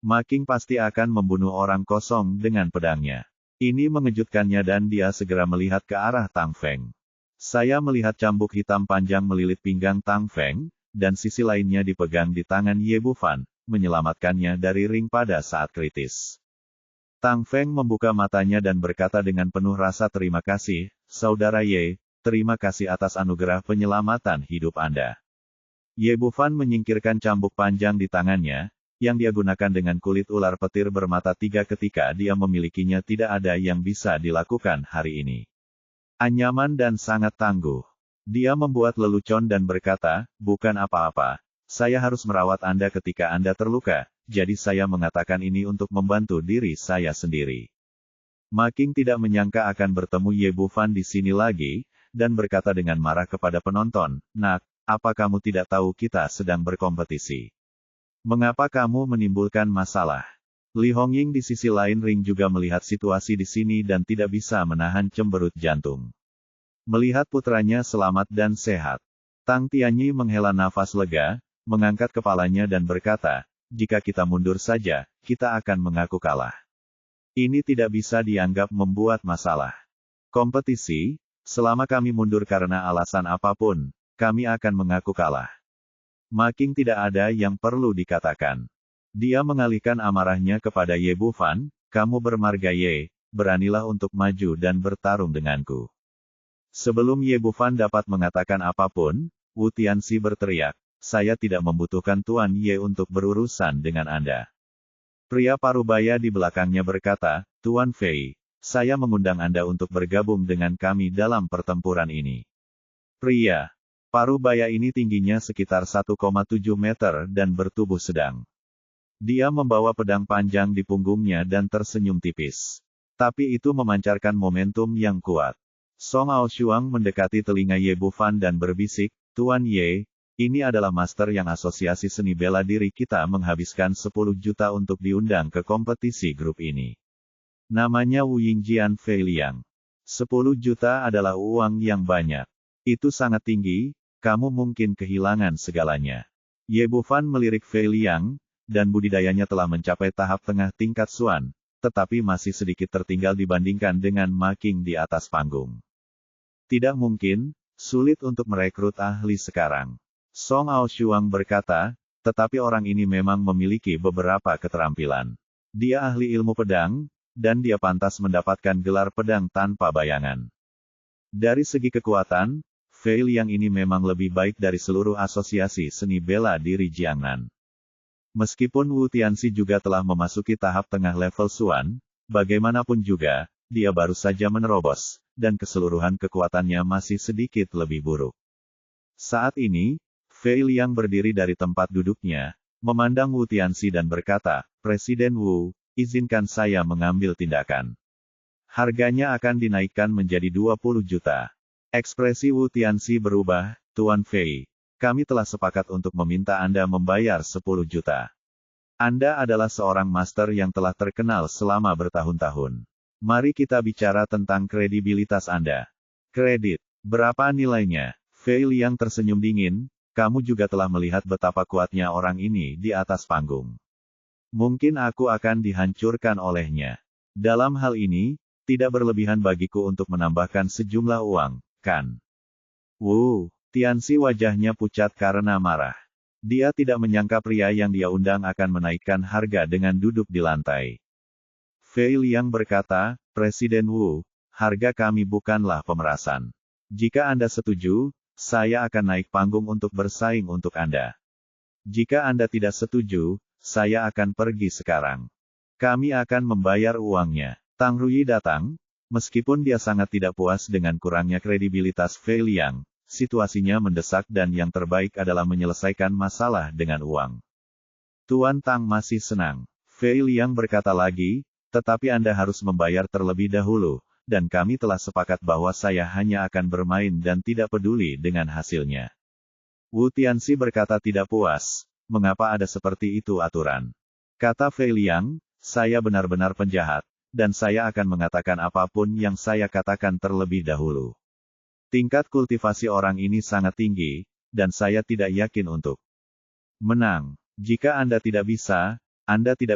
Ma Qing pasti akan membunuh orang kosong dengan pedangnya. Ini mengejutkannya dan dia segera melihat ke arah Tang Feng. Saya melihat cambuk hitam panjang melilit pinggang Tang Feng, dan sisi lainnya dipegang di tangan Ye Bufan, menyelamatkannya dari ring pada saat kritis. Tang Feng membuka matanya dan berkata dengan penuh rasa terima kasih, Saudara Ye, terima kasih atas anugerah penyelamatan hidup Anda. Ye Bufan menyingkirkan cambuk panjang di tangannya, yang dia gunakan dengan kulit ular petir bermata tiga ketika dia memilikinya tidak ada yang bisa dilakukan hari ini. Anyaman dan sangat tangguh. Dia membuat lelucon dan berkata, bukan apa-apa. Saya harus merawat Anda ketika Anda terluka, jadi saya mengatakan ini untuk membantu diri saya sendiri. Ma Qing tidak menyangka akan bertemu Ye Bufan di sini lagi, dan berkata dengan marah kepada penonton, Nak, apa kamu tidak tahu kita sedang berkompetisi? Mengapa kamu menimbulkan masalah? Li Hongying di sisi lain ring juga melihat situasi di sini dan tidak bisa menahan cemberut jantung. Melihat putranya selamat dan sehat, Tang Tianyi menghela nafas lega, mengangkat kepalanya dan berkata, jika kita mundur saja, kita akan mengaku kalah. Ini tidak bisa dianggap membuat masalah. Kompetisi, selama kami mundur karena alasan apapun, kami akan mengaku kalah. Ma Qing tidak ada yang perlu dikatakan. Dia mengalihkan amarahnya kepada Ye Bufan, kamu bermarga Ye, beranilah untuk maju dan bertarung denganku. Sebelum Ye Bufan dapat mengatakan apapun, Wu Tianxi berteriak, saya tidak membutuhkan Tuan Ye untuk berurusan dengan Anda. Pria parubaya di belakangnya berkata, Tuan Fei, saya mengundang Anda untuk bergabung dengan kami dalam pertempuran ini. Pria parubaya ini tingginya sekitar 1,7 meter dan bertubuh sedang. Dia membawa pedang panjang di punggungnya dan tersenyum tipis. Tapi itu memancarkan momentum yang kuat. Song Aoshuang mendekati telinga Ye Bufan dan berbisik, Tuan Ye, ini adalah master yang asosiasi seni bela diri kita menghabiskan 10 juta untuk diundang ke kompetisi grup ini. Namanya Wu Yingjian Fei Liang. 10 juta adalah uang yang banyak. Itu sangat tinggi, kamu mungkin kehilangan segalanya. Ye Bufan melirik Fei Liang, dan budidayanya telah mencapai tahap tengah tingkat Xuan, tetapi masih sedikit tertinggal dibandingkan dengan Ma Qing di atas panggung. Tidak mungkin, sulit untuk merekrut ahli sekarang. Song Aoshuang berkata, tetapi orang ini memang memiliki beberapa keterampilan. Dia ahli ilmu pedang, dan dia pantas mendapatkan gelar pedang tanpa bayangan. Dari segi kekuatan, Fei Liang ini memang lebih baik dari seluruh asosiasi seni bela diri Jiangnan. Meskipun Wu Tianxi juga telah memasuki tahap tengah level Xuan, bagaimanapun juga, dia baru saja menerobos, dan keseluruhan kekuatannya masih sedikit lebih buruk. Saat ini, Fei Liang berdiri dari tempat duduknya, memandang Wu Tianxi dan berkata, Presiden Wu, izinkan saya mengambil tindakan. Harganya akan dinaikkan menjadi 20 juta. Ekspresi Wu Tianxi berubah, Tuan Fei. Kami telah sepakat untuk meminta Anda membayar 10 juta. Anda adalah seorang master yang telah terkenal selama bertahun-tahun. Mari kita bicara tentang kredibilitas Anda. Kredit. Berapa nilainya? Fei Liang tersenyum dingin, kamu juga telah melihat betapa kuatnya orang ini di atas panggung. Mungkin aku akan dihancurkan olehnya. Dalam hal ini, tidak berlebihan bagiku untuk menambahkan sejumlah uang, kan? Wu Tianxi wajahnya pucat karena marah. Dia tidak menyangka pria yang dia undang akan menaikkan harga dengan duduk di lantai. Fei Liang berkata, Presiden Wu, harga kami bukanlah pemerasan. Jika Anda setuju, saya akan naik panggung untuk bersaing untuk Anda. Jika Anda tidak setuju, saya akan pergi sekarang. Kami akan membayar uangnya. Tang Ruyi datang. Meskipun dia sangat tidak puas dengan kurangnya kredibilitas Fei Liang, situasinya mendesak dan yang terbaik adalah menyelesaikan masalah dengan uang. Tuan Tang masih senang. Fei Liang berkata lagi, tetapi Anda harus membayar terlebih dahulu, dan kami telah sepakat bahwa saya hanya akan bermain dan tidak peduli dengan hasilnya. Wu Tianxi berkata tidak puas, mengapa ada seperti itu aturan? Kata Fei Liang, saya benar-benar penjahat, dan saya akan mengatakan apapun yang saya katakan terlebih dahulu. Tingkat kultivasi orang ini sangat tinggi, dan saya tidak yakin untuk menang. Jika Anda tidak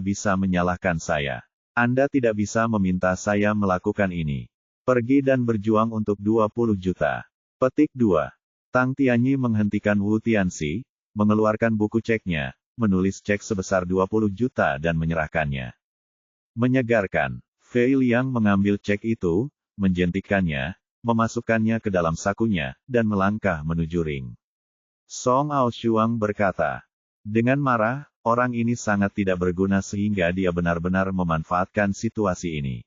bisa menyalahkan saya. Anda tidak bisa meminta saya melakukan ini. Pergi dan berjuang untuk 20 juta. Petik 2. Tang Tianyi menghentikan Wu Tianxi, mengeluarkan buku ceknya, menulis cek sebesar 20 juta dan menyerahkannya. Menyegarkan. Fei Liang mengambil cek itu, menjentikannya, memasukkannya ke dalam sakunya, dan melangkah menuju ring. Song Aoshuang berkata, dengan marah, orang ini sangat tidak berguna sehingga dia benar-benar memanfaatkan situasi ini.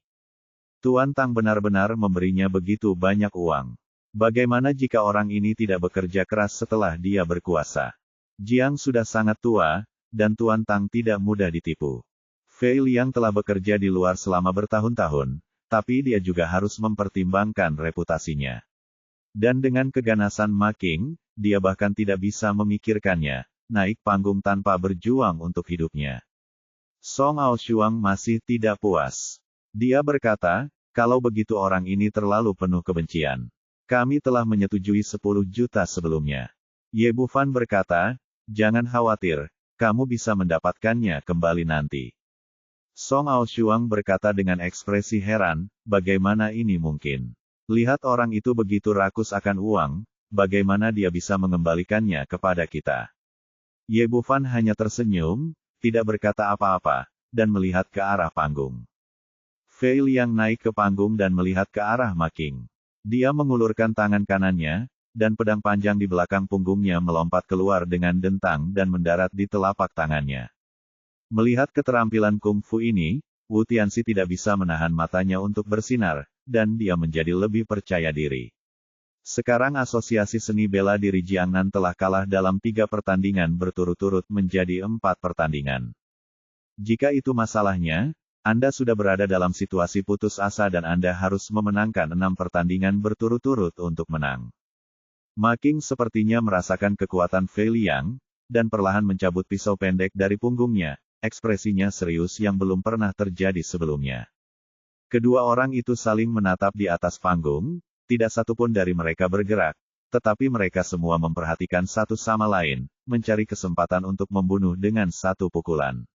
Tuan Tang benar-benar memberinya begitu banyak uang. Bagaimana jika orang ini tidak bekerja keras setelah dia berkuasa? Jiang sudah sangat tua, dan Tuan Tang tidak mudah ditipu. Fei Liang telah bekerja di luar selama bertahun-tahun, tapi dia juga harus mempertimbangkan reputasinya. Dan dengan keganasan Ma King, dia bahkan tidak bisa memikirkannya, naik panggung tanpa berjuang untuk hidupnya. Song Aoshuang masih tidak puas. Dia berkata, kalau begitu orang ini terlalu penuh kebencian. Kami telah menyetujui 10 juta sebelumnya. Ye Bufan berkata, jangan khawatir, kamu bisa mendapatkannya kembali nanti. Song Aoshuang berkata dengan ekspresi heran, bagaimana ini mungkin? Lihat orang itu begitu rakus akan uang, bagaimana dia bisa mengembalikannya kepada kita? Ye Bufan hanya tersenyum, tidak berkata apa-apa, dan melihat ke arah panggung. Fei Liang naik ke panggung dan melihat ke arah Ma King. Dia mengulurkan tangan kanannya, dan pedang panjang di belakang punggungnya melompat keluar dengan dentang dan mendarat di telapak tangannya. Melihat keterampilan kungfu ini, Wu Tianxi tidak bisa menahan matanya untuk bersinar, dan dia menjadi lebih percaya diri. Sekarang Asosiasi Seni Bela Diri Jiangnan telah kalah dalam 3 pertandingan berturut-turut menjadi 4 pertandingan. Jika itu masalahnya, Anda sudah berada dalam situasi putus asa dan Anda harus memenangkan 6 pertandingan berturut-turut untuk menang. Ma King sepertinya merasakan kekuatan Fei Liang, dan perlahan mencabut pisau pendek dari punggungnya. Ekspresinya serius yang belum pernah terjadi sebelumnya. Kedua orang itu saling menatap di atas panggung, tidak satupun dari mereka bergerak, tetapi mereka semua memperhatikan satu sama lain, mencari kesempatan untuk membunuh dengan satu pukulan.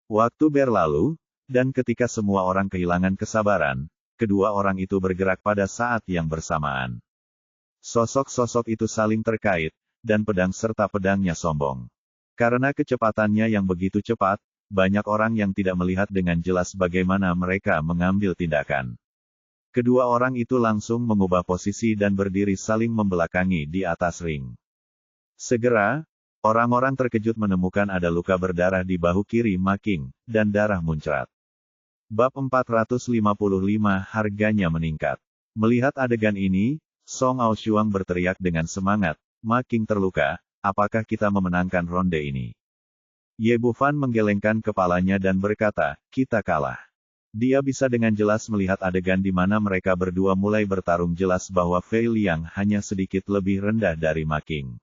Waktu berlalu, dan ketika semua orang kehilangan kesabaran, kedua orang itu bergerak pada saat yang bersamaan. Sosok-sosok itu saling terkait, dan pedang serta pedangnya sombong. Karena kecepatannya yang begitu cepat, banyak orang yang tidak melihat dengan jelas bagaimana mereka mengambil tindakan. Kedua orang itu langsung mengubah posisi dan berdiri saling membelakangi di atas ring. Segera, orang-orang terkejut menemukan ada luka berdarah di bahu kiri Ma King, dan darah muncrat. Bab 455 harganya meningkat. Melihat adegan ini, Song Aoshuang berteriak dengan semangat, Ma King terluka. Apakah kita memenangkan ronde ini? Ye Bufan menggelengkan kepalanya dan berkata, kita kalah. Dia bisa dengan jelas melihat adegan di mana mereka berdua mulai bertarung jelas bahwa Fei Liang hanya sedikit lebih rendah dari Ma King.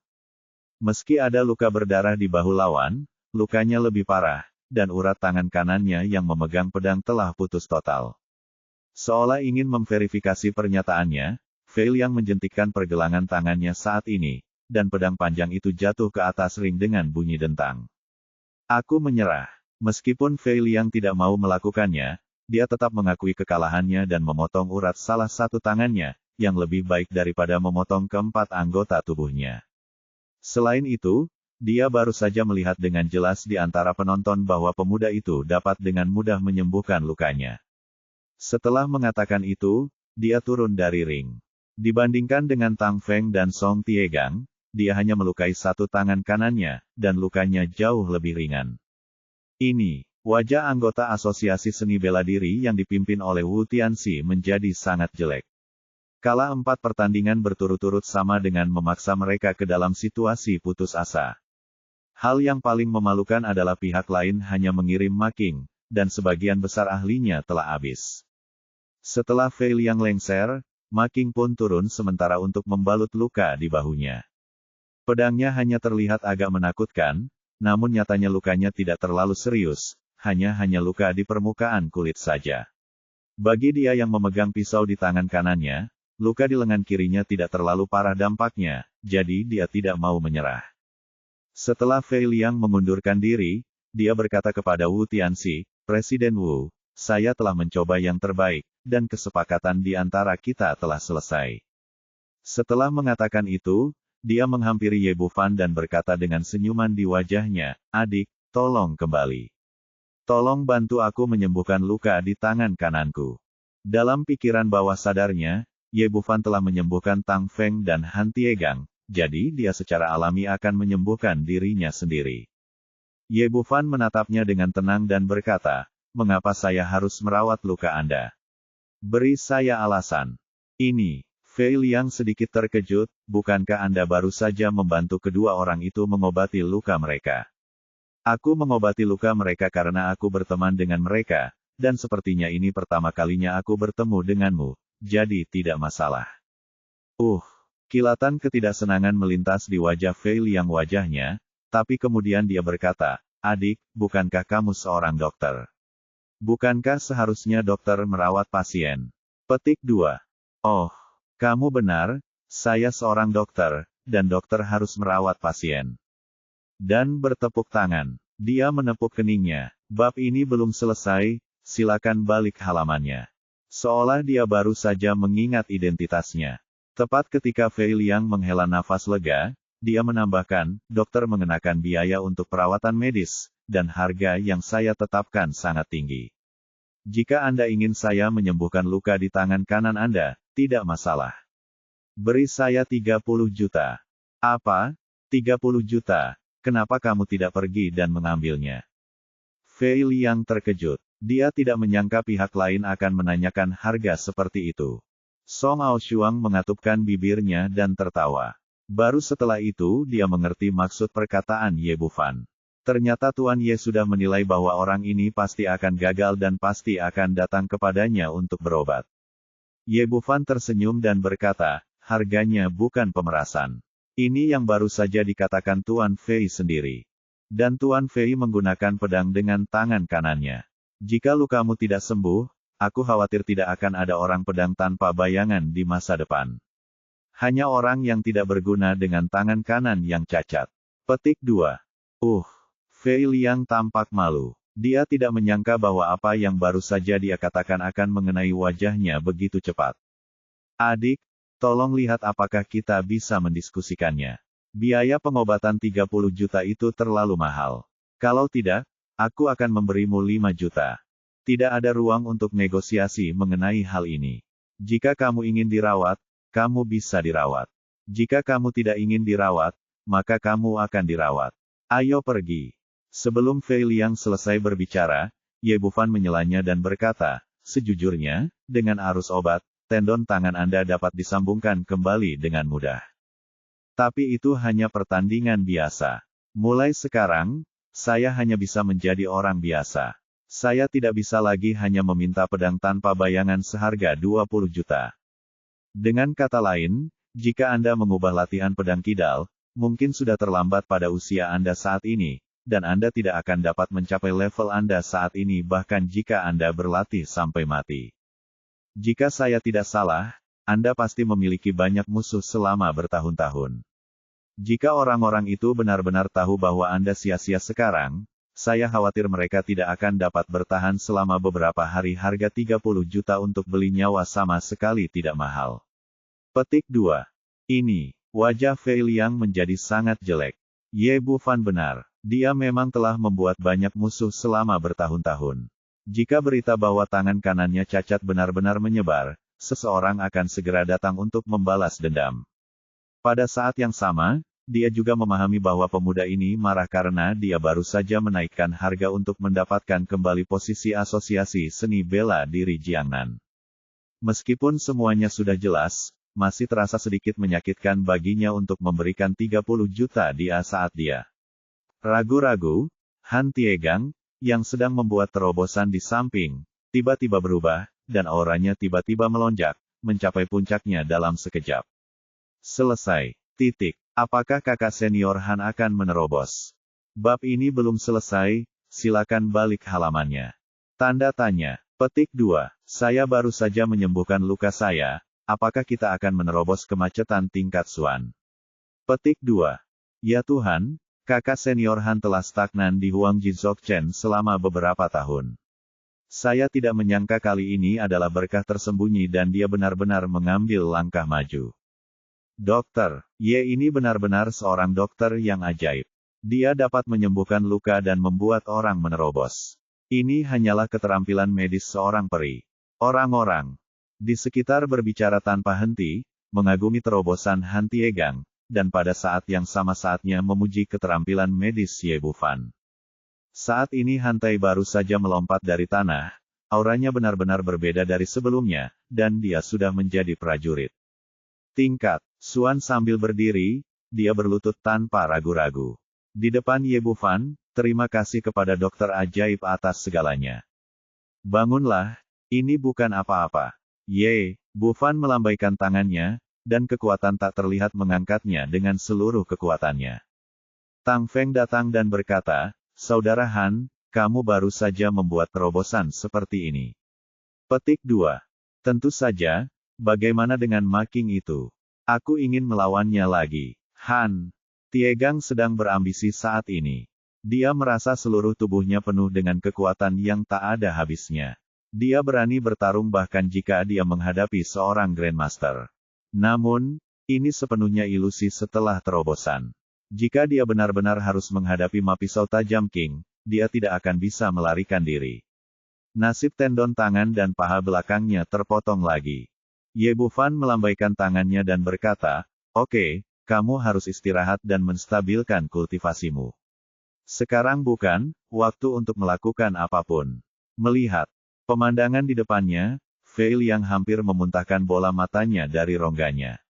Meski ada luka berdarah di bahu lawan, lukanya lebih parah, dan urat tangan kanannya yang memegang pedang telah putus total. Seolah ingin memverifikasi pernyataannya, Fei Liang menjentikkan pergelangan tangannya saat ini, dan pedang panjang itu jatuh ke atas ring dengan bunyi dentang. Aku menyerah. Meskipun Fei Liang tidak mau melakukannya, dia tetap mengakui kekalahannya dan memotong urat salah satu tangannya, yang lebih baik daripada memotong keempat anggota tubuhnya. Selain itu, dia baru saja melihat dengan jelas di antara penonton bahwa pemuda itu dapat dengan mudah menyembuhkan lukanya. Setelah mengatakan itu, dia turun dari ring. Dibandingkan dengan Tang Feng dan Song Tiegang, dia hanya melukai satu tangan kanannya, dan lukanya jauh lebih ringan. Ini, Wajah anggota asosiasi seni bela diri yang dipimpin oleh Wu Tianxi menjadi sangat jelek. Kala 4 pertandingan berturut-turut sama dengan memaksa mereka ke dalam situasi putus asa. Hal yang paling memalukan adalah pihak lain hanya mengirim making, dan sebagian besar ahlinya telah habis. Setelah Fei Liang lengser, making pun turun sementara untuk membalut luka di bahunya. Pedangnya hanya terlihat agak menakutkan, namun nyatanya lukanya tidak terlalu serius, hanya luka di permukaan kulit saja. Bagi dia yang memegang pisau di tangan kanannya, luka di lengan kirinya tidak terlalu parah dampaknya, jadi dia tidak mau menyerah. Setelah Fei Liang mengundurkan diri, dia berkata kepada Wu Tianxi, "Presiden Wu, saya telah mencoba yang terbaik, dan kesepakatan di antara kita telah selesai." Setelah mengatakan itu, dia menghampiri Ye Bufan dan berkata dengan senyuman di wajahnya, "Adik, tolong kembali. Tolong bantu aku menyembuhkan luka di tangan kananku." Dalam pikiran bawah sadarnya, Ye Bufan telah menyembuhkan Tang Feng dan Han Tiegang, jadi dia secara alami akan menyembuhkan dirinya sendiri. Ye Bufan menatapnya dengan tenang dan berkata, "Mengapa saya harus merawat luka Anda? Beri saya alasan." Ini, Fei Liang sedikit terkejut, "Bukankah Anda baru saja membantu kedua orang itu mengobati luka mereka?" "Aku mengobati luka mereka karena aku berteman dengan mereka, dan sepertinya ini pertama kalinya aku bertemu denganmu, jadi tidak masalah." Kilatan ketidaksenangan melintas di wajah Fei Liang wajahnya, tapi kemudian dia berkata, "Adik, bukankah kamu seorang dokter? Bukankah seharusnya dokter merawat pasien?" Petik 2. Oh, kamu benar, saya seorang dokter, dan dokter harus merawat pasien. Dan bertepuk tangan. Dia menepuk keningnya. Bab ini belum selesai, silakan balik halamannya. Seolah dia baru saja mengingat identitasnya. Tepat ketika Fei Liang menghela nafas lega, dia menambahkan, "Dokter mengenakan biaya untuk perawatan medis, dan harga yang saya tetapkan sangat tinggi. Jika Anda ingin saya menyembuhkan luka di tangan kanan Anda, tidak masalah. Beri saya 30 juta. Apa? 30 juta? Kenapa kamu tidak pergi dan mengambilnya?" Fei Liang terkejut. Dia tidak menyangka pihak lain akan menanyakan harga seperti itu. Song Aoshuang mengatupkan bibirnya dan tertawa. Baru setelah itu dia mengerti maksud perkataan Ye Bufan. Ternyata Tuan Ye sudah menilai bahwa orang ini pasti akan gagal dan pasti akan datang kepadanya untuk berobat. Ye Bufan tersenyum dan berkata, "Harganya bukan pemerasan. Ini yang baru saja dikatakan Tuan Fei sendiri." Dan Tuan Fei menggunakan pedang dengan tangan kanannya. "Jika lukamu tidak sembuh, aku khawatir tidak akan ada orang pedang tanpa bayangan di masa depan. Hanya orang yang tidak berguna dengan tangan kanan yang cacat." Petik 2. Fei Liang tampak malu. Dia tidak menyangka bahwa apa yang baru saja dia katakan akan mengenai wajahnya begitu cepat. "Adik, tolong lihat apakah kita bisa mendiskusikannya. Biaya pengobatan 30 juta itu terlalu mahal. Kalau tidak, aku akan memberimu 5 juta. Tidak ada ruang untuk negosiasi mengenai hal ini. Jika kamu ingin dirawat, kamu bisa dirawat. Jika kamu tidak ingin dirawat, maka kamu akan dirawat. Ayo pergi." Sebelum Fei Liang selesai berbicara, Ye Bufan menyelanya dan berkata, "Sejujurnya, dengan arus obat, tendon tangan Anda dapat disambungkan kembali dengan mudah. Tapi itu hanya pertandingan biasa. Mulai sekarang, saya hanya bisa menjadi orang biasa. Saya tidak bisa lagi hanya meminta pedang tanpa bayangan seharga 20 juta. Dengan kata lain, jika Anda mengubah latihan pedang kidal, mungkin sudah terlambat pada usia Anda saat ini, dan Anda tidak akan dapat mencapai level Anda saat ini bahkan jika Anda berlatih sampai mati. Jika saya tidak salah, Anda pasti memiliki banyak musuh selama bertahun-tahun. Jika orang-orang itu benar-benar tahu bahwa Anda sia-sia sekarang, saya khawatir mereka tidak akan dapat bertahan selama beberapa hari. Harga 30 juta untuk beli nyawa sama sekali tidak mahal." Petik 2. Ini, wajah Fei Liang menjadi sangat jelek. Ye Bufan benar. Dia memang telah membuat banyak musuh selama bertahun-tahun. Jika berita bahwa tangan kanannya cacat benar-benar menyebar, seseorang akan segera datang untuk membalas dendam. Pada saat yang sama, dia juga memahami bahwa pemuda ini marah karena dia baru saja menaikkan harga untuk mendapatkan kembali posisi Asosiasi Seni Bela Diri Jiangnan. Meskipun semuanya sudah jelas, masih terasa sedikit menyakitkan baginya untuk memberikan 30 juta dia saat dia ragu-ragu. Han Tiegang, yang sedang membuat terobosan di samping, tiba-tiba berubah, dan auranya tiba-tiba melonjak, mencapai puncaknya dalam sekejap. Selesai. Titik. Apakah kakak senior Han akan menerobos? Bab ini belum selesai, silakan balik halamannya. Tanda tanya. Petik 2. Saya baru saja menyembuhkan luka saya, apakah kita akan menerobos kemacetan tingkat Xuan? Petik 2. Ya Tuhan, kakak senior Han telah stagnan di Huangji Dzogchen selama beberapa tahun. Saya tidak menyangka kali ini adalah berkah tersembunyi dan dia benar-benar mengambil langkah maju. Dokter, Ye ini benar-benar seorang dokter yang ajaib. Dia dapat menyembuhkan luka dan membuat orang menerobos. Ini hanyalah keterampilan medis seorang peri. Orang-orang di sekitar berbicara tanpa henti, mengagumi terobosan Han Tiegang, dan pada saat yang sama saatnya memuji keterampilan medis Ye Bufan. Saat ini Hantai baru saja melompat dari tanah, auranya benar-benar berbeda dari sebelumnya, dan dia sudah menjadi prajurit tingkat Xuan sambil berdiri, dia berlutut tanpa ragu-ragu. Di depan Ye Bufan, terima kasih kepada dokter ajaib atas segalanya. Bangunlah, ini bukan apa-apa. Ye, Bufan melambaikan tangannya, dan kekuatan tak terlihat mengangkatnya dengan seluruh kekuatannya. Tang Feng datang dan berkata, Saudara Han, kamu baru saja membuat terobosan seperti ini. Petik 2. Tentu saja, bagaimana dengan Ma King itu? Aku ingin melawannya lagi. Han Tiegang sedang berambisi saat ini. Dia merasa seluruh tubuhnya penuh dengan kekuatan yang tak ada habisnya. Dia berani bertarung bahkan jika dia menghadapi seorang Grandmaster. Namun, ini sepenuhnya ilusi setelah terobosan. Jika dia benar-benar harus menghadapi Ma Pisau Tajam King, dia tidak akan bisa melarikan diri. Nasib tendon tangan dan paha belakangnya terpotong lagi. Ye Bufan melambaikan tangannya dan berkata, Oke, kamu harus istirahat dan menstabilkan kultivasimu. Sekarang bukan waktu untuk melakukan apapun. Melihat pemandangan di depannya, Fei Liang hampir memuntahkan bola matanya dari rongganya.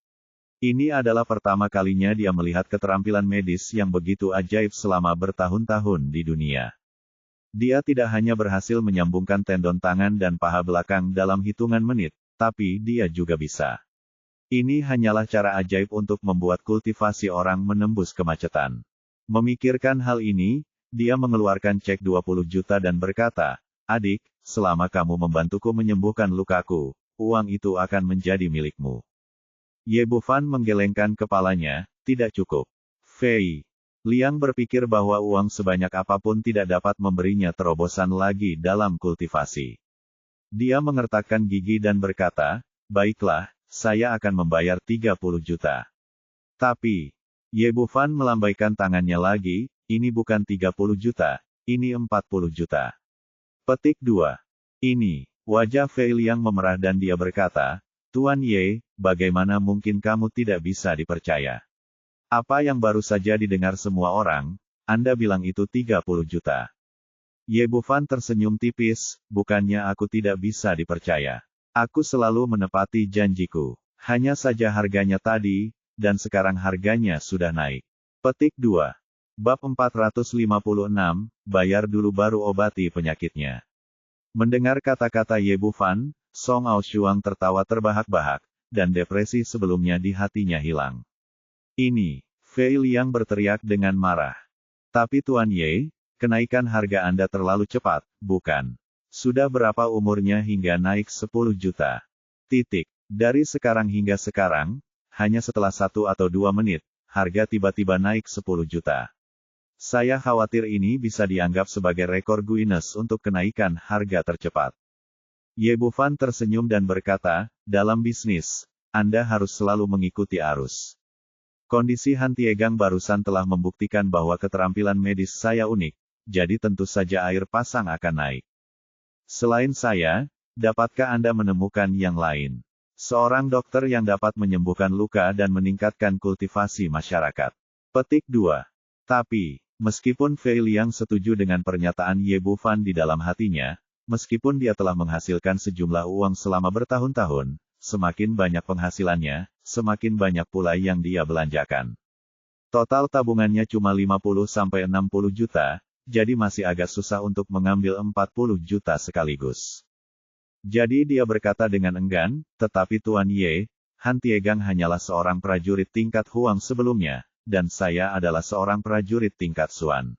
Ini adalah pertama kalinya dia melihat keterampilan medis yang begitu ajaib selama bertahun-tahun di dunia. Dia tidak hanya berhasil menyambungkan tendon tangan dan paha belakang dalam hitungan menit, tapi dia juga bisa. Ini hanyalah cara ajaib untuk membuat kultivasi orang menembus kemacetan. Memikirkan hal ini, dia mengeluarkan cek 20 juta dan berkata, Adik, selama kamu membantuku menyembuhkan lukaku, uang itu akan menjadi milikmu. Ye Bufan menggelengkan kepalanya, tidak cukup. Fei Liang berpikir bahwa uang sebanyak apapun tidak dapat memberinya terobosan lagi dalam kultivasi. Dia mengertakkan gigi dan berkata, baiklah, saya akan membayar 30 juta. Tapi, Ye Bufan melambaikan tangannya lagi, ini bukan 30 juta, ini 40 juta. Petik 2. Ini, wajah Fei Liang memerah dan dia berkata, Tuan Ye, bagaimana mungkin kamu tidak bisa dipercaya? Apa yang baru saja didengar semua orang, Anda bilang itu 30 juta. Ye Bufan tersenyum tipis, bukannya aku tidak bisa dipercaya. Aku selalu menepati janjiku. Hanya saja harganya tadi, dan sekarang harganya sudah naik. Petik 2. Bab 456, bayar dulu baru obati penyakitnya. Mendengar kata-kata Ye Bufan, Song Aoshuang tertawa terbahak-bahak, dan depresi sebelumnya di hatinya hilang. Ini, Fei Liang berteriak dengan marah. Tapi Tuan Ye, kenaikan harga Anda terlalu cepat, bukan? Sudah berapa umurnya hingga naik 10 juta? Titik. Dari sekarang hingga sekarang, hanya setelah 1 atau 2 menit, harga tiba-tiba naik 10 juta. Saya khawatir ini bisa dianggap sebagai rekor Guinness untuk kenaikan harga tercepat. Ye Bufan tersenyum dan berkata, dalam bisnis, Anda harus selalu mengikuti arus. Kondisi Han Tiegang barusan telah membuktikan bahwa keterampilan medis saya unik, jadi tentu saja air pasang akan naik. Selain saya, dapatkah Anda menemukan yang lain? Seorang dokter yang dapat menyembuhkan luka dan meningkatkan kultivasi masyarakat. Petik 2. Tapi, meskipun Fei Liang setuju dengan pernyataan Ye Bufan di dalam hatinya, meskipun dia telah menghasilkan sejumlah uang selama bertahun-tahun, semakin banyak penghasilannya, semakin banyak pula yang dia belanjakan. Total tabungannya cuma 50-60 juta, jadi masih agak susah untuk mengambil 40 juta sekaligus. Jadi dia berkata dengan enggan, tetapi Tuan Ye, Han Tiegang hanyalah seorang prajurit tingkat Huang sebelumnya, dan saya adalah seorang prajurit tingkat Xuan.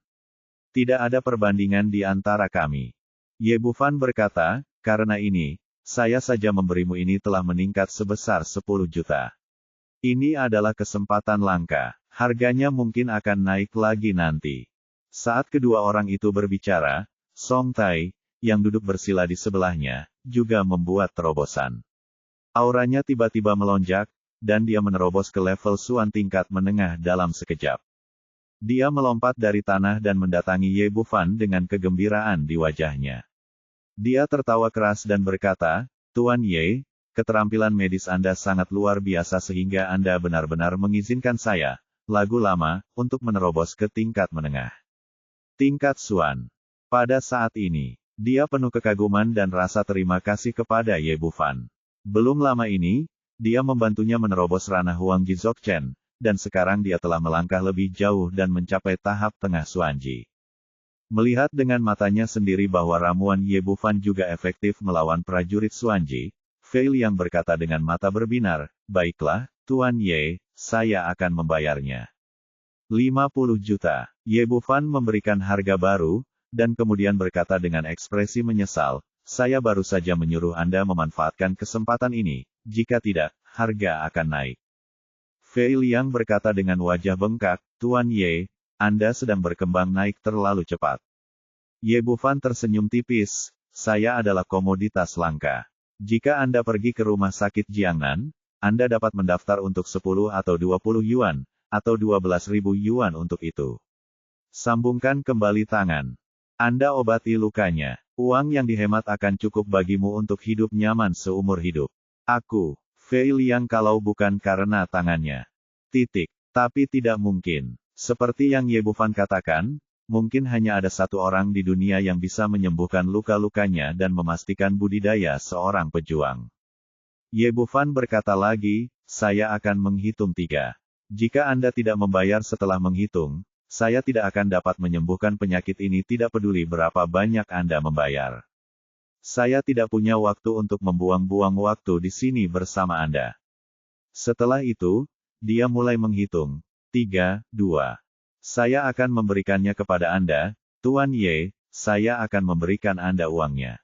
Tidak ada perbandingan di antara kami. Ye Bufan berkata, karena ini, saya saja memberimu ini telah meningkat sebesar 10 juta. Ini adalah kesempatan langka, harganya mungkin akan naik lagi nanti. Saat kedua orang itu berbicara, Song Tai, yang duduk bersila di sebelahnya, juga membuat terobosan. Auranya tiba-tiba melonjak, dan dia menerobos ke level Xuan tingkat menengah dalam sekejap. Dia melompat dari tanah dan mendatangi Ye Bufan dengan kegembiraan di wajahnya. Dia tertawa keras dan berkata, Tuan Ye, keterampilan medis Anda sangat luar biasa sehingga Anda benar-benar mengizinkan saya, lagu lama, untuk menerobos ke tingkat menengah. Tingkat Xuan. Pada saat ini, dia penuh kekaguman dan rasa terima kasih kepada Ye Bufan. Belum lama ini, dia membantunya menerobos ranah Huang Jizokchen, dan sekarang dia telah melangkah lebih jauh dan mencapai tahap tengah Xuanji. Melihat dengan matanya sendiri bahwa ramuan Ye Bufan juga efektif melawan prajurit Xuanji, Fei Liang berkata dengan mata berbinar, baiklah, Tuan Ye, saya akan membayarnya. 50 juta. Ye Bufan memberikan harga baru, dan kemudian berkata dengan ekspresi menyesal, saya baru saja menyuruh Anda memanfaatkan kesempatan ini, jika tidak, harga akan naik. Fei Liang berkata dengan wajah bengkak, Tuan Ye, Anda sedang berkembang naik terlalu cepat. Ye Bufan tersenyum tipis, saya adalah komoditas langka. Jika Anda pergi ke rumah sakit Jiangnan, Anda dapat mendaftar untuk 10 atau 20 yuan, atau 12.000 yuan untuk itu. Sambungkan kembali tangan. Anda obati lukanya. Uang yang dihemat akan cukup bagimu untuk hidup nyaman seumur hidup. Aku, Fei Liang kalau bukan karena tangannya. Titik. Tapi tidak mungkin. Seperti yang Ye Bufan katakan, mungkin hanya ada satu orang di dunia yang bisa menyembuhkan luka-lukanya dan memastikan budidaya seorang pejuang. Ye Bufan berkata lagi, saya akan menghitung 3. Jika Anda tidak membayar setelah menghitung, saya tidak akan dapat menyembuhkan penyakit ini tidak peduli berapa banyak Anda membayar. Saya tidak punya waktu untuk membuang-buang waktu di sini bersama Anda. Setelah itu, dia mulai menghitung. 3, 2. Saya akan memberikannya kepada Anda, Tuan Ye, saya akan memberikan Anda uangnya.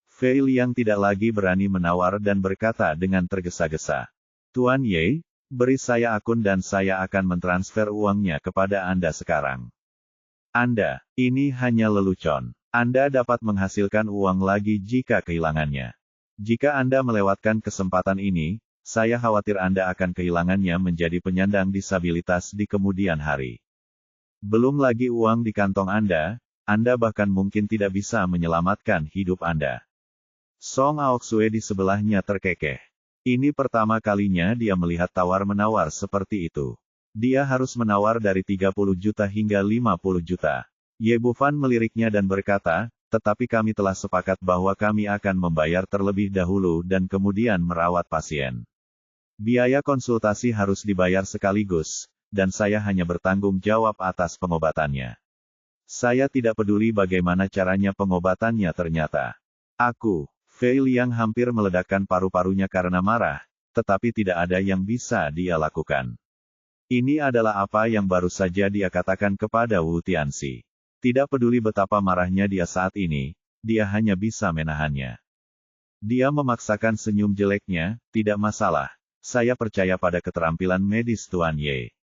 Fei Liang tidak lagi berani menawar dan berkata dengan tergesa-gesa. Tuan Ye, beri saya akun dan saya akan mentransfer uangnya kepada Anda sekarang. Anda, ini hanya lelucon. Anda dapat menghasilkan uang lagi jika kehilangannya. Jika Anda melewatkan kesempatan ini, saya khawatir Anda akan kehilangannya menjadi penyandang disabilitas di kemudian hari. Belum lagi uang di kantong Anda bahkan mungkin tidak bisa menyelamatkan hidup Anda. Song Aoksue di sebelahnya terkekeh. Ini pertama kalinya dia melihat tawar-menawar seperti itu. Dia harus menawar dari 30 juta hingga 50 juta. Ye Bufan meliriknya dan berkata, tetapi kami telah sepakat bahwa kami akan membayar terlebih dahulu dan kemudian merawat pasien. Biaya konsultasi harus dibayar sekaligus, dan saya hanya bertanggung jawab atas pengobatannya. Saya tidak peduli bagaimana caranya pengobatannya ternyata. Aku, Fei Liang hampir meledakkan paru-parunya karena marah, tetapi tidak ada yang bisa dia lakukan. Ini adalah apa yang baru saja dia katakan kepada Wu Tianxi. Tidak peduli betapa marahnya dia saat ini, dia hanya bisa menahannya. Dia memaksakan senyum jeleknya, tidak masalah. Saya percaya pada keterampilan medis Tuan Ye.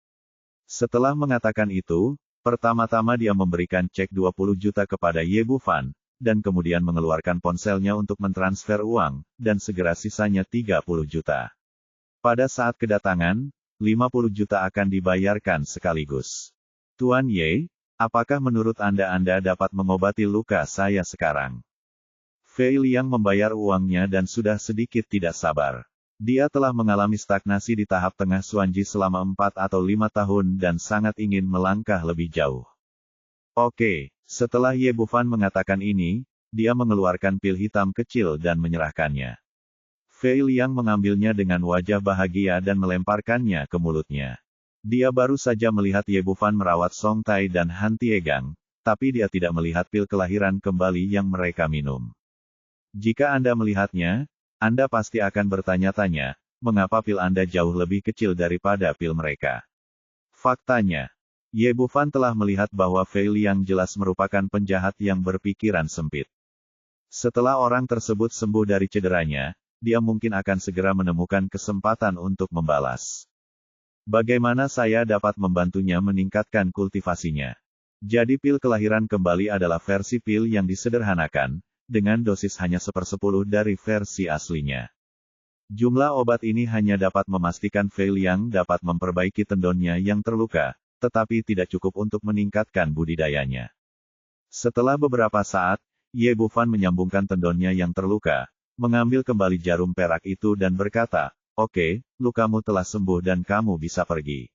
Setelah mengatakan itu, pertama-tama dia memberikan cek 20 juta kepada Ye Bufan, dan kemudian mengeluarkan ponselnya untuk mentransfer uang, dan segera sisanya 30 juta. Pada saat kedatangan, 50 juta akan dibayarkan sekaligus. Tuan Ye, apakah menurut Anda dapat mengobati luka saya sekarang? Fei Liang membayar uangnya dan sudah sedikit tidak sabar. Dia telah mengalami stagnasi di tahap tengah Xuanji selama 4 atau 5 tahun dan sangat ingin melangkah lebih jauh. Oke, setelah Ye Bufan mengatakan ini, dia mengeluarkan pil hitam kecil dan menyerahkannya. Fei Liang mengambilnya dengan wajah bahagia dan melemparkannya ke mulutnya. Dia baru saja melihat Ye Bufan merawat Song Tai dan Han Tiegang, tapi dia tidak melihat pil kelahiran kembali yang mereka minum. Jika Anda melihatnya, Anda pasti akan bertanya-tanya, mengapa pil Anda jauh lebih kecil daripada pil mereka. Faktanya, Ye Bufan telah melihat bahwa Fei Liang jelas merupakan penjahat yang berpikiran sempit. Setelah orang tersebut sembuh dari cederanya, dia mungkin akan segera menemukan kesempatan untuk membalas. Bagaimana saya dapat membantunya meningkatkan kultivasinya? Jadi pil kelahiran kembali adalah versi pil yang disederhanakan, dengan dosis hanya 1/10 dari versi aslinya. Jumlah obat ini hanya dapat memastikan Fei Liang dapat memperbaiki tendonnya yang terluka, tetapi tidak cukup untuk meningkatkan budidayanya. Setelah beberapa saat, Ye Bufan menyambungkan tendonnya yang terluka, mengambil kembali jarum perak itu dan berkata, "Oke, lukamu telah sembuh dan kamu bisa pergi."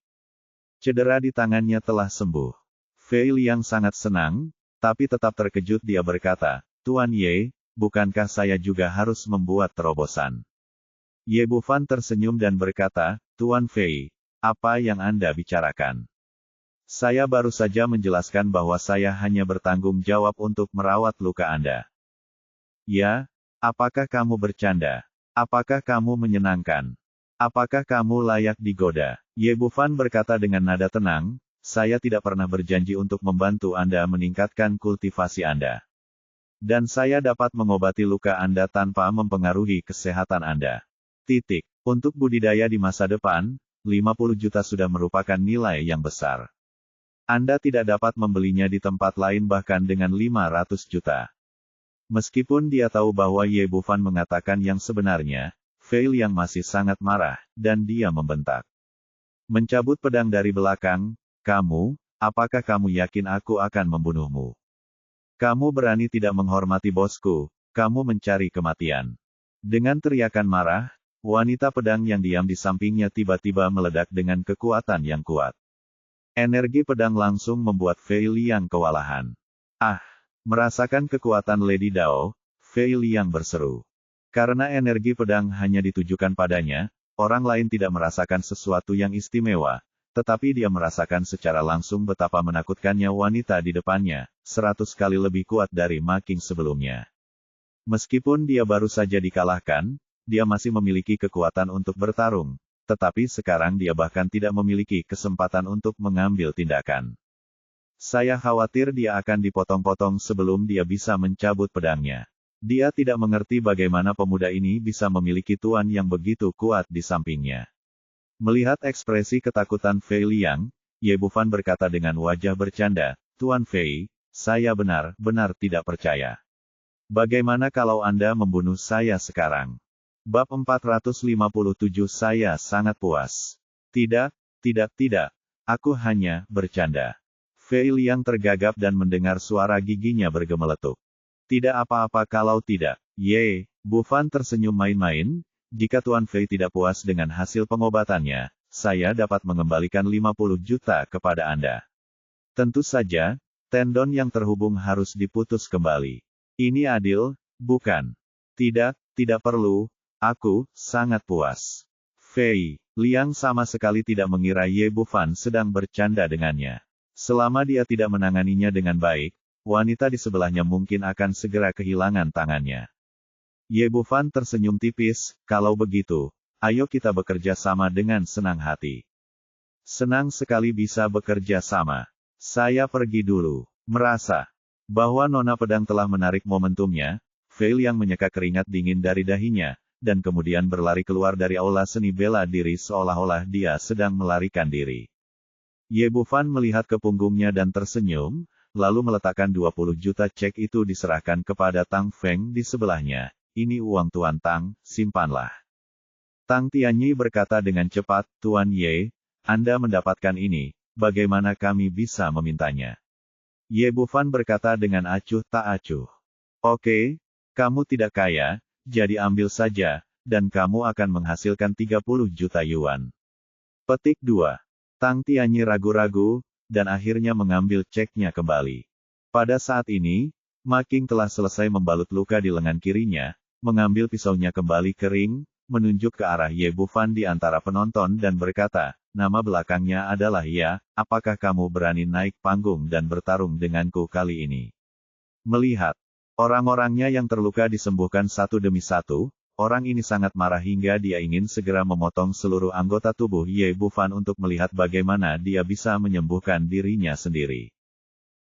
Cedera di tangannya telah sembuh. Fei Liang sangat senang, tapi tetap terkejut dia berkata, "Tuan Ye, bukankah saya juga harus membuat terobosan?" Ye Bufan tersenyum dan berkata, "Tuan Fei, apa yang Anda bicarakan? Saya baru saja menjelaskan bahwa saya hanya bertanggung jawab untuk merawat luka Anda." "Ya, apakah kamu bercanda? Apakah kamu menyenangkan? Apakah kamu layak digoda?" Ye Bufan berkata dengan nada tenang, "Saya tidak pernah berjanji untuk membantu Anda meningkatkan kultivasi Anda. Dan saya dapat mengobati luka Anda tanpa mempengaruhi kesehatan Anda. Titik. Untuk budidaya di masa depan, 50 juta sudah merupakan nilai yang besar. Anda tidak dapat membelinya di tempat lain bahkan dengan 500 juta. Meskipun dia tahu bahwa Ye Bufan mengatakan yang sebenarnya, Fei Liang masih sangat marah, dan dia membentak. Mencabut pedang dari belakang, "Kamu, apakah kamu yakin aku akan membunuhmu? Kamu berani tidak menghormati bosku, kamu mencari kematian." Dengan teriakan marah, wanita pedang yang diam di sampingnya tiba-tiba meledak dengan kekuatan yang kuat. Energi pedang langsung membuat Fei Liang kewalahan. "Ah!" Merasakan kekuatan Lady Dao, Fei Liang berseru. Karena energi pedang hanya ditujukan padanya, orang lain tidak merasakan sesuatu yang istimewa, tetapi dia merasakan secara langsung betapa menakutkannya wanita di depannya, 100 kali lebih kuat dari Ma King sebelumnya. Meskipun dia baru saja dikalahkan, dia masih memiliki kekuatan untuk bertarung, tetapi sekarang dia bahkan tidak memiliki kesempatan untuk mengambil tindakan. Saya khawatir dia akan dipotong-potong sebelum dia bisa mencabut pedangnya. Dia tidak mengerti bagaimana pemuda ini bisa memiliki tuan yang begitu kuat di sampingnya. Melihat ekspresi ketakutan Fei Liang, Ye Bufan berkata dengan wajah bercanda, "Tuan Fei, saya benar-benar tidak percaya. Bagaimana kalau Anda membunuh saya sekarang?" Bab 457 Saya sangat puas. "Tidak, tidak, aku hanya bercanda." Fei Liang tergagap dan mendengar suara giginya bergemeletuk. "Tidak apa-apa kalau tidak." Ye Bufan tersenyum main-main, "Jika Tuan Fei tidak puas dengan hasil pengobatannya, saya dapat mengembalikan 50 juta kepada Anda. Tentu saja, tendon yang terhubung harus diputus kembali. Ini adil, bukan?" "Tidak, tidak perlu, aku sangat puas." Fei Liang sama sekali tidak mengira Ye Bufan sedang bercanda dengannya. Selama dia tidak menanganinya dengan baik, wanita di sebelahnya mungkin akan segera kehilangan tangannya. Ye Bufan tersenyum tipis, "Kalau begitu, ayo kita bekerja sama dengan senang hati." "Senang sekali bisa bekerja sama. Saya pergi dulu." Merasa bahwa nona pedang telah menarik momentumnya, Fei Liang menyeka keringat dingin dari dahinya, dan kemudian berlari keluar dari aula seni bela diri seolah-olah dia sedang melarikan diri. Ye Bufan melihat ke punggungnya dan tersenyum, lalu meletakkan 20 juta cek itu diserahkan kepada Tang Feng di sebelahnya. "Ini uang Tuan Tang, simpanlah." Tang Tianyi berkata dengan cepat, "Tuan Ye, Anda mendapatkan ini, bagaimana kami bisa memintanya?" Ye Bufan berkata dengan acuh tak acuh, "Oke, kamu tidak kaya, jadi ambil saja, dan kamu akan menghasilkan 30 juta yuan. Petik 2. Tang Tianyi ragu-ragu, dan akhirnya mengambil ceknya kembali. Pada saat ini, Ma King telah selesai membalut luka di lengan kirinya, mengambil pisaunya kembali ke ring, menunjuk ke arah Ye Bufan di antara penonton dan berkata, nama belakangnya adalah Ya, apakah kamu berani naik panggung dan bertarung denganku kali ini? Melihat orang-orangnya yang terluka disembuhkan satu demi satu, orang ini sangat marah hingga dia ingin segera memotong seluruh anggota tubuh Ye Bufan untuk melihat bagaimana dia bisa menyembuhkan dirinya sendiri.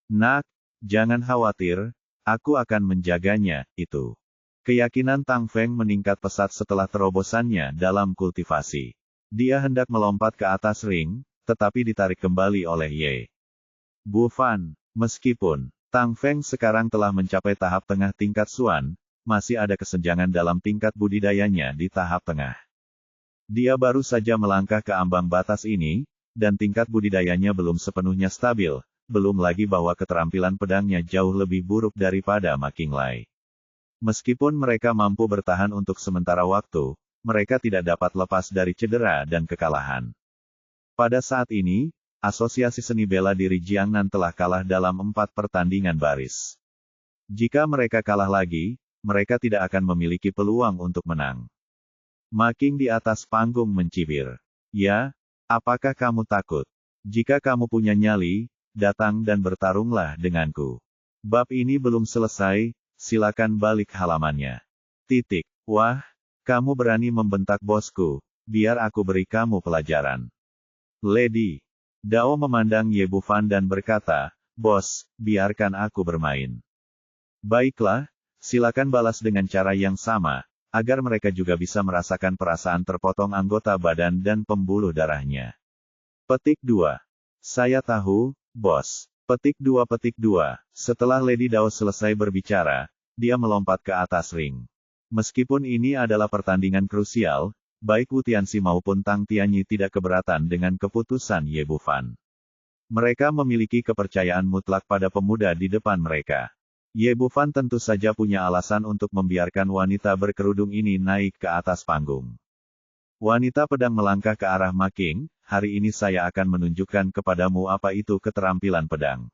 Nak, jangan khawatir, aku akan menjaganya, itu. Keyakinan Tang Feng meningkat pesat setelah terobosannya dalam kultivasi. Dia hendak melompat ke atas ring, tetapi ditarik kembali oleh Ye Bufan. Meskipun Tang Feng sekarang telah mencapai tahap tengah tingkat Xuan, masih ada kesenjangan dalam tingkat budidayanya di tahap tengah. Dia baru saja melangkah ke ambang batas ini, dan tingkat budidayanya belum sepenuhnya stabil, belum lagi bahwa keterampilan pedangnya jauh lebih buruk daripada Ma Qinglai. Meskipun mereka mampu bertahan untuk sementara waktu, mereka tidak dapat lepas dari cedera dan kekalahan. Pada saat ini, Asosiasi Seni Bela Diri Jiangnan telah kalah dalam 4 pertandingan baris. Jika mereka kalah lagi, mereka tidak akan memiliki peluang untuk menang. Ma King di atas panggung mencibir. Ya, apakah kamu takut? Jika kamu punya nyali, datang dan bertarunglah denganku. Bab ini belum selesai, silakan balik halamannya. Titik. Wah, kamu berani membentak bosku, biar aku beri kamu pelajaran. Lady Dao memandang Ye Bufan dan berkata, bos, biarkan aku bermain. Baiklah, silakan balas dengan cara yang sama, agar mereka juga bisa merasakan perasaan terpotong anggota badan dan pembuluh darahnya. Petik 2. Saya tahu, bos. Petik 2. Setelah Lady Dao selesai berbicara, dia melompat ke atas ring. Meskipun ini adalah pertandingan krusial, baik Wu Tianxi maupun Tang Tianyi tidak keberatan dengan keputusan Ye Bufan. Mereka memiliki kepercayaan mutlak pada pemuda di depan mereka. Ye Bufan tentu saja punya alasan untuk membiarkan wanita berkerudung ini naik ke atas panggung. Wanita pedang melangkah ke arah Ma King, hari ini saya akan menunjukkan kepadamu apa itu keterampilan pedang.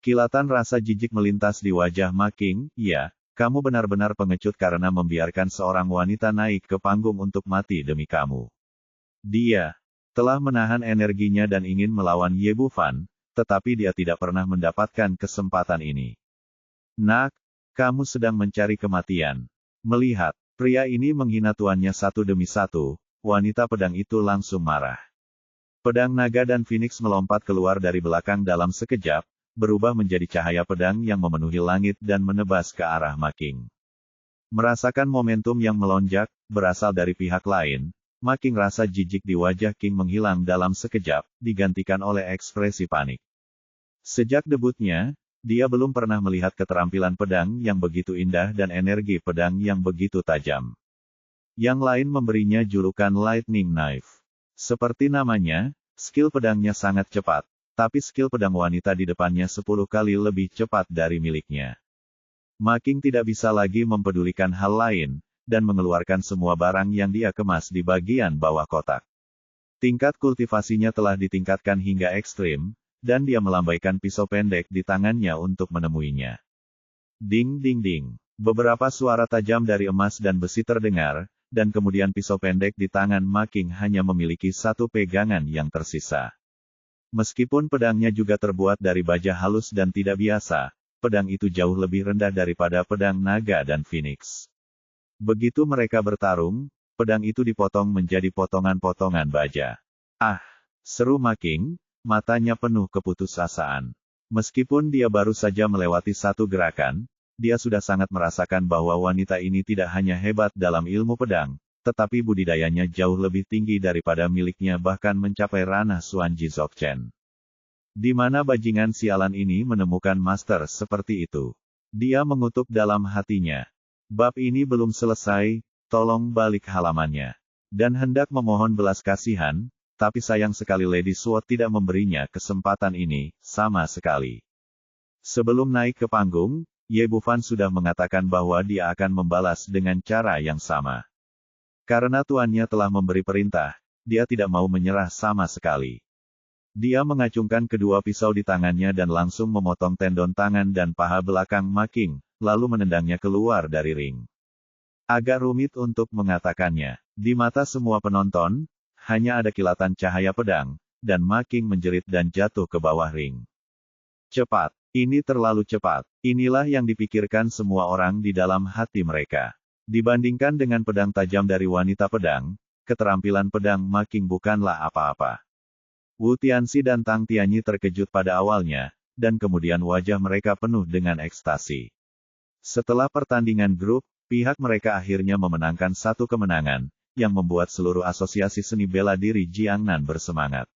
Kilatan rasa jijik melintas di wajah Ma King, ya, kamu benar-benar pengecut karena membiarkan seorang wanita naik ke panggung untuk mati demi kamu. Dia telah menahan energinya dan ingin melawan Ye Bufan, tetapi dia tidak pernah mendapatkan kesempatan ini. Nak, kamu sedang mencari kematian. Melihat pria ini menghina tuannya satu demi satu, wanita pedang itu langsung marah. Pedang naga dan Phoenix melompat keluar dari belakang dalam sekejap, berubah menjadi cahaya pedang yang memenuhi langit dan menebas ke arah Ma King. Merasakan momentum yang melonjak, berasal dari pihak lain, Ma King rasa jijik di wajah King menghilang dalam sekejap, digantikan oleh ekspresi panik. Sejak debutnya, dia belum pernah melihat keterampilan pedang yang begitu indah dan energi pedang yang begitu tajam. Yang lain memberinya julukan Lightning Knife. Seperti namanya, skill pedangnya sangat cepat, tapi skill pedang wanita di depannya 10 kali lebih cepat dari miliknya. Ma King tidak bisa lagi mempedulikan hal lain, dan mengeluarkan semua barang yang dia kemas di bagian bawah kotak. Tingkat kultivasinya telah ditingkatkan hingga ekstrim, dan dia melambaikan pisau pendek di tangannya untuk menemuinya. Ding ding ding. Beberapa suara tajam dari emas dan besi terdengar, dan kemudian pisau pendek di tangan Ma King hanya memiliki satu pegangan yang tersisa. Meskipun pedangnya juga terbuat dari baja halus dan tidak biasa, pedang itu jauh lebih rendah daripada pedang naga dan Phoenix. Begitu mereka bertarung, pedang itu dipotong menjadi potongan-potongan baja. Ah! Seru Ma King, matanya penuh keputusasaan. Meskipun dia baru saja melewati satu gerakan, dia sudah sangat merasakan bahwa wanita ini tidak hanya hebat dalam ilmu pedang, tetapi budidayanya jauh lebih tinggi daripada miliknya bahkan mencapai ranah Xuan Ji Zokchen. Di mana bajingan sialan ini menemukan master seperti itu? Dia mengutuk dalam hatinya. Bab ini belum selesai, tolong balik halamannya. Dan hendak memohon belas kasihan, tapi sayang sekali Lady Sword tidak memberinya kesempatan ini, sama sekali. Sebelum naik ke panggung, Ye Bufan sudah mengatakan bahwa dia akan membalas dengan cara yang sama. Karena tuannya telah memberi perintah, dia tidak mau menyerah sama sekali. Dia mengacungkan kedua pisau di tangannya dan langsung memotong tendon tangan dan paha belakang Ma King, lalu menendangnya keluar dari ring. Agak rumit untuk mengatakannya. Di mata semua penonton, hanya ada kilatan cahaya pedang, dan Ma King menjerit dan jatuh ke bawah ring. Cepat. Ini terlalu cepat. Inilah yang dipikirkan semua orang di dalam hati mereka. Dibandingkan dengan pedang tajam dari wanita pedang, keterampilan pedang Ma King bukanlah apa-apa. Wu Tianxi dan Tang Tianyi terkejut pada awalnya, dan kemudian wajah mereka penuh dengan ekstasi. Setelah pertandingan grup, pihak mereka akhirnya memenangkan satu kemenangan, yang membuat seluruh asosiasi seni bela diri Jiangnan bersemangat.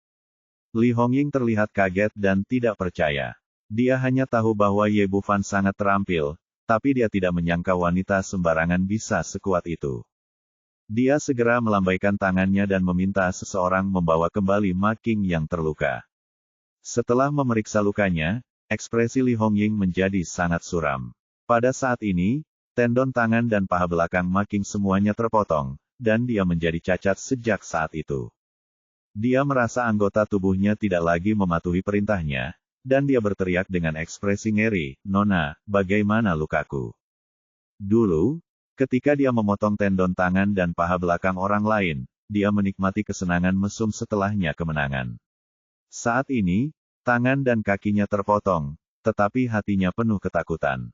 Li Hongying terlihat kaget dan tidak percaya. Dia hanya tahu bahwa Ye Bufan sangat terampil, tapi dia tidak menyangka wanita sembarangan bisa sekuat itu. Dia segera melambaikan tangannya dan meminta seseorang membawa kembali Ma King yang terluka. Setelah memeriksa lukanya, ekspresi Li Hongying menjadi sangat suram. Pada saat ini, tendon tangan dan paha belakang Ma King semuanya terpotong, dan dia menjadi cacat sejak saat itu. Dia merasa anggota tubuhnya tidak lagi mematuhi perintahnya, dan dia berteriak dengan ekspresi ngeri, "Nona, bagaimana lukaku?" Dulu, ketika dia memotong tendon tangan dan paha belakang orang lain, dia menikmati kesenangan mesum setelahnya kemenangan. Saat ini, tangan dan kakinya terpotong, tetapi hatinya penuh ketakutan.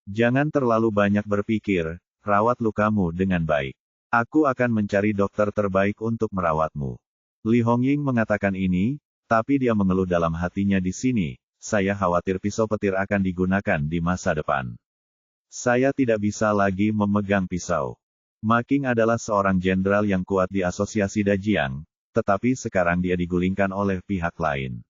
Jangan terlalu banyak berpikir, rawat lukamu dengan baik. Aku akan mencari dokter terbaik untuk merawatmu. Li Hongying mengatakan ini, tapi dia mengeluh dalam hatinya di sini, saya khawatir pisau petir akan digunakan di masa depan. Saya tidak bisa lagi memegang pisau. Ma King adalah seorang jenderal yang kuat di asosiasi Dajiang, tetapi sekarang dia digulingkan oleh pihak lain.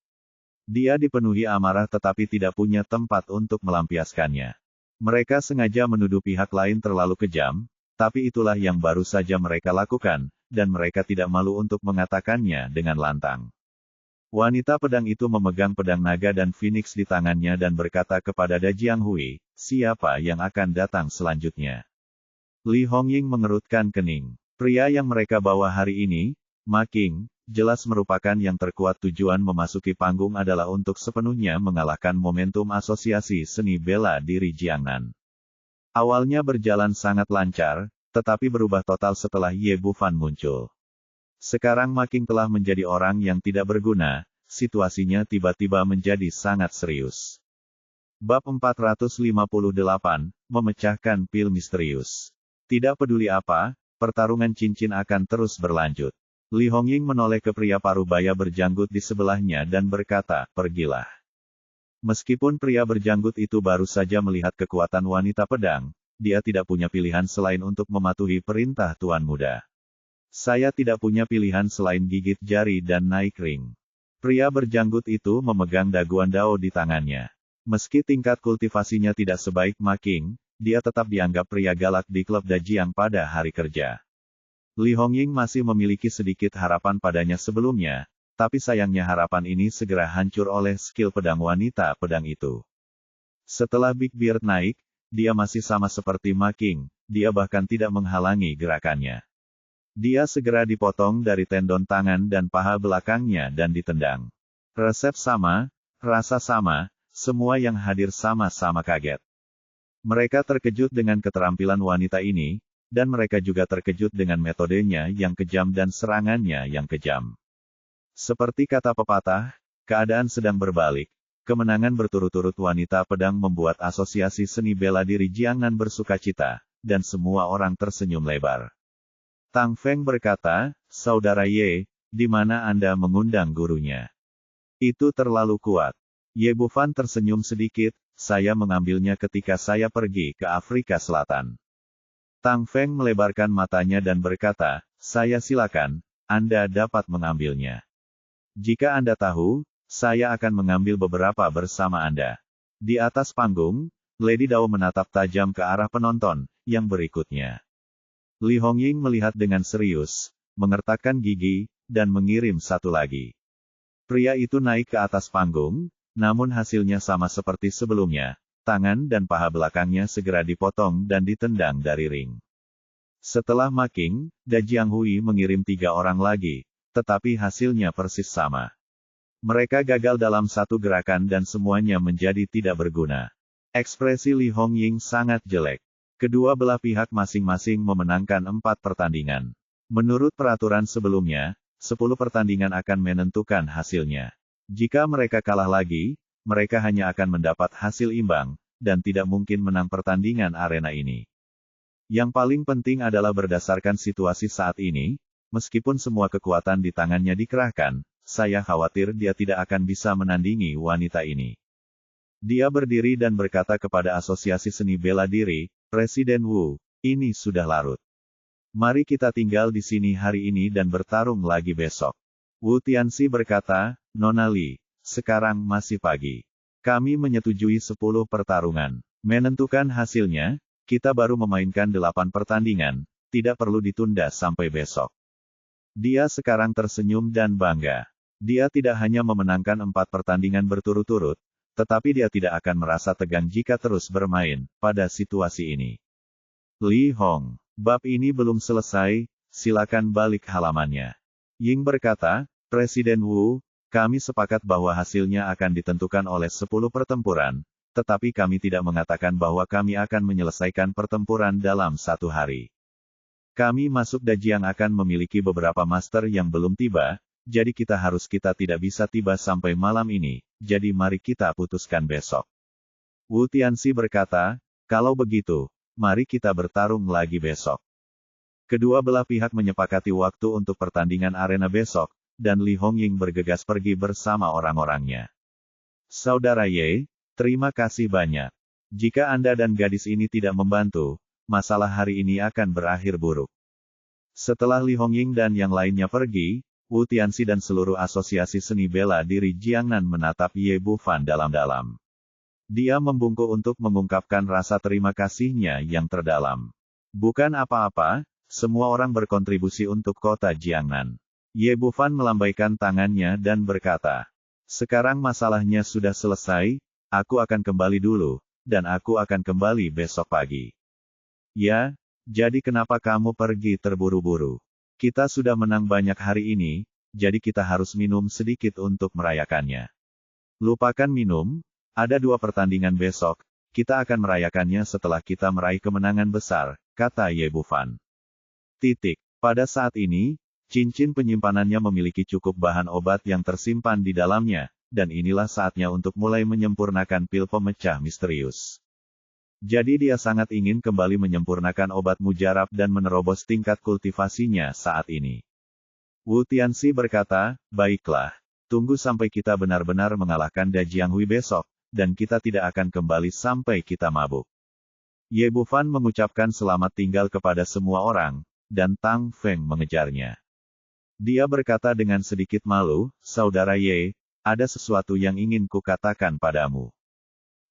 Dia dipenuhi amarah tetapi tidak punya tempat untuk melampiaskannya. Mereka sengaja menuduh pihak lain terlalu kejam, tapi itulah yang baru saja mereka lakukan, dan mereka tidak malu untuk mengatakannya dengan lantang. Wanita pedang itu memegang pedang naga dan phoenix di tangannya dan berkata kepada Dajiang Hui, siapa yang akan datang selanjutnya? Li Hongying mengerutkan kening. Pria yang mereka bawa hari ini, Ma King, jelas merupakan yang terkuat. Tujuan memasuki panggung adalah untuk sepenuhnya mengalahkan momentum asosiasi seni bela diri Jiangnan. Awalnya berjalan sangat lancar, tetapi berubah total setelah Ye Bufan muncul. Sekarang Ma King telah menjadi orang yang tidak berguna, situasinya tiba-tiba menjadi sangat serius. Bab 458, Memecahkan pil misterius. Tidak peduli apa, pertarungan cincin akan terus berlanjut. Li Hongying menoleh ke pria parubaya berjanggut di sebelahnya dan berkata, pergilah. Meskipun pria berjanggut itu baru saja melihat kekuatan wanita pedang, dia tidak punya pilihan selain untuk mematuhi perintah Tuan Muda. Saya tidak punya pilihan selain gigit jari dan naik ring. Pria berjanggut itu memegang daguan Dao di tangannya. Meski tingkat kultivasinya tidak sebaik Ma King, dia tetap dianggap pria galak di klub Dajiang pada hari kerja. Li Hongying masih memiliki sedikit harapan padanya sebelumnya, tapi sayangnya harapan ini segera hancur oleh skill pedang wanita pedang itu. Setelah Big Beard naik, dia masih sama seperti Ma King, dia bahkan tidak menghalangi gerakannya. Dia segera dipotong dari tendon tangan dan paha belakangnya dan ditendang. Resep sama, rasa sama, semua yang hadir sama-sama kaget. Mereka terkejut dengan keterampilan wanita ini, dan mereka juga terkejut dengan metodenya yang kejam dan serangannya yang kejam. Seperti kata pepatah, keadaan sedang berbalik. Kemenangan berturut-turut wanita pedang membuat asosiasi seni bela diri Jiangnan bersukacita, dan semua orang tersenyum lebar. Tang Feng berkata, Saudara Ye, di mana Anda mengundang gurunya? Itu terlalu kuat. Ye Bufan tersenyum sedikit, saya mengambilnya ketika saya pergi ke Afrika Selatan. Tang Feng melebarkan matanya dan berkata, saya silakan, Anda dapat mengambilnya. Jika Anda tahu, saya akan mengambil beberapa bersama Anda. Di atas panggung, Lady Dao menatap tajam ke arah penonton, yang berikutnya. Li Hongying melihat dengan serius, mengertakkan gigi, dan mengirim satu lagi. Pria itu naik ke atas panggung, namun hasilnya sama seperti sebelumnya, tangan dan paha belakangnya segera dipotong dan ditendang dari ring. Setelah Ma Qing, Da Jianghui mengirim 3 orang lagi, tetapi hasilnya persis sama. Mereka gagal dalam satu gerakan dan semuanya menjadi tidak berguna. Ekspresi Li Hongying sangat jelek. Kedua belah pihak masing-masing memenangkan 4 pertandingan. Menurut peraturan sebelumnya, 10 pertandingan akan menentukan hasilnya. Jika mereka kalah lagi, mereka hanya akan mendapat hasil imbang, dan tidak mungkin menang pertandingan arena ini. Yang paling penting adalah berdasarkan situasi saat ini, meskipun semua kekuatan di tangannya dikerahkan, saya khawatir dia tidak akan bisa menandingi wanita ini. Dia berdiri dan berkata kepada Asosiasi Seni Bela Diri, Presiden Wu, ini sudah larut. Mari kita tinggal di sini hari ini dan bertarung lagi besok. Wu Tianxi berkata, Nona Li, sekarang masih pagi. Kami menyetujui 10 pertarungan. Menentukan hasilnya, kita baru memainkan 8 pertandingan, tidak perlu ditunda sampai besok. Dia sekarang tersenyum dan bangga. Dia tidak hanya memenangkan 4 pertandingan berturut-turut, tetapi dia tidak akan merasa tegang jika terus bermain, pada situasi ini. Li Hong, bab ini belum selesai, silakan balik halamannya. Ying berkata, Presiden Wu, kami sepakat bahwa hasilnya akan ditentukan oleh 10 pertempuran, tetapi kami tidak mengatakan bahwa kami akan menyelesaikan pertempuran dalam 1 hari. Kami masuk Dajiang akan memiliki beberapa master yang belum tiba, jadi kita tidak bisa tiba sampai malam ini, jadi mari kita putuskan besok. Wu Tianxi berkata, kalau begitu, mari kita bertarung lagi besok. Kedua belah pihak menyepakati waktu untuk pertandingan arena besok, dan Li Hongying bergegas pergi bersama orang-orangnya. Saudara Ye, terima kasih banyak. Jika Anda dan gadis ini tidak membantu, masalah hari ini akan berakhir buruk. Setelah Li Hongying dan yang lainnya pergi, Wu Tianxi dan seluruh asosiasi seni bela diri Jiangnan menatap Ye Bufan dalam-dalam. Dia membungkuk untuk mengungkapkan rasa terima kasihnya yang terdalam. Bukan apa-apa, semua orang berkontribusi untuk kota Jiangnan. Ye Bufan melambaikan tangannya dan berkata, sekarang masalahnya sudah selesai, aku akan kembali dulu, dan aku akan kembali besok pagi. Ya, jadi kenapa kamu pergi terburu-buru? Kita sudah menang banyak hari ini, jadi kita harus minum sedikit untuk merayakannya. Lupakan minum, ada 2 pertandingan besok, kita akan merayakannya setelah kita meraih kemenangan besar, kata Ye Bufan. Pada saat ini, cincin penyimpanannya memiliki cukup bahan obat yang tersimpan di dalamnya, dan inilah saatnya untuk mulai menyempurnakan pil pemecah misterius. Jadi dia sangat ingin kembali menyempurnakan obat mujarab dan menerobos tingkat kultivasinya saat ini. Wu Tianxi berkata, baiklah, tunggu sampai kita benar-benar mengalahkan Da Jianghui besok, dan kita tidak akan kembali sampai kita mabuk. Ye Bufan mengucapkan selamat tinggal kepada semua orang, dan Tang Feng mengejarnya. Dia berkata dengan sedikit malu, Saudara Ye, ada sesuatu yang ingin kukatakan padamu.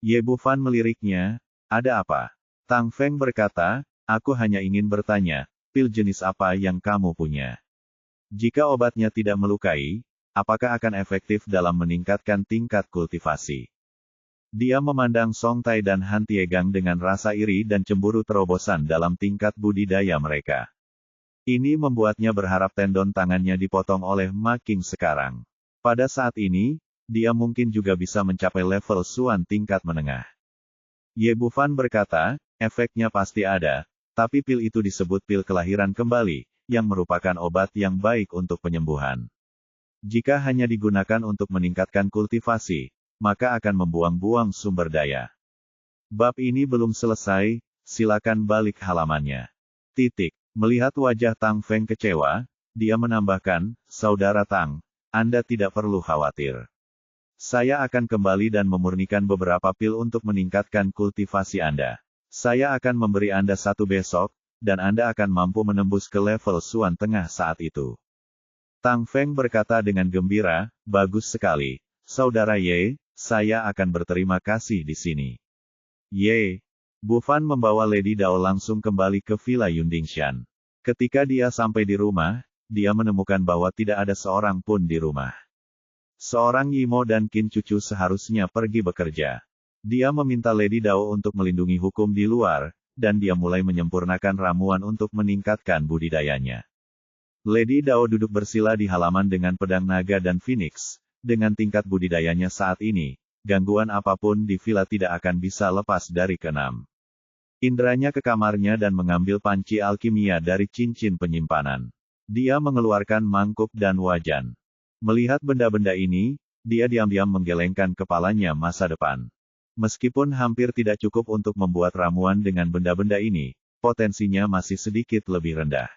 Ye Bufan meliriknya, ada apa? Tang Feng berkata, aku hanya ingin bertanya, pil jenis apa yang kamu punya? Jika obatnya tidak melukai, apakah akan efektif dalam meningkatkan tingkat kultivasi? Dia memandang Song Tai dan Han Tiegang dengan rasa iri dan cemburu terobosan dalam tingkat budidaya mereka. Ini membuatnya berharap tendon tangannya dipotong oleh Ma Qing sekarang. Pada saat ini, dia mungkin juga bisa mencapai level Suan tingkat menengah. Ye Bufan berkata, efeknya pasti ada, tapi pil itu disebut pil kelahiran kembali, yang merupakan obat yang baik untuk penyembuhan. Jika hanya digunakan untuk meningkatkan kultivasi, maka akan membuang-buang sumber daya. Bab ini belum selesai, silakan balik halamannya. Melihat wajah Tang Feng kecewa, dia menambahkan, Saudara Tang, Anda tidak perlu khawatir. Saya akan kembali dan memurnikan beberapa pil untuk meningkatkan kultivasi Anda. Saya akan memberi Anda 1 besok, dan Anda akan mampu menembus ke level Suan Tengah saat itu. Tang Feng berkata dengan gembira, bagus sekali. Saudara Ye, saya akan berterima kasih di sini. Ye. Bufan membawa Lady Dao langsung kembali ke Villa Yundingshan. Ketika dia sampai di rumah, dia menemukan bahwa tidak ada seorang pun di rumah. Seorang Yimo dan Qin Cucu seharusnya pergi bekerja. Dia meminta Lady Dao untuk melindungi hukum di luar, dan dia mulai menyempurnakan ramuan untuk meningkatkan budidayanya. Lady Dao duduk bersila di halaman dengan pedang naga dan phoenix. Dengan tingkat budidayanya saat ini, gangguan apapun di villa tidak akan bisa lepas dari keenam. Indranya ke kamarnya dan mengambil panci alkimia dari cincin penyimpanan. Dia mengeluarkan mangkuk dan wajan. Melihat benda-benda ini, dia diam-diam menggelengkan kepalanya masa depan. Meskipun hampir tidak cukup untuk membuat ramuan dengan benda-benda ini, potensinya masih sedikit lebih rendah.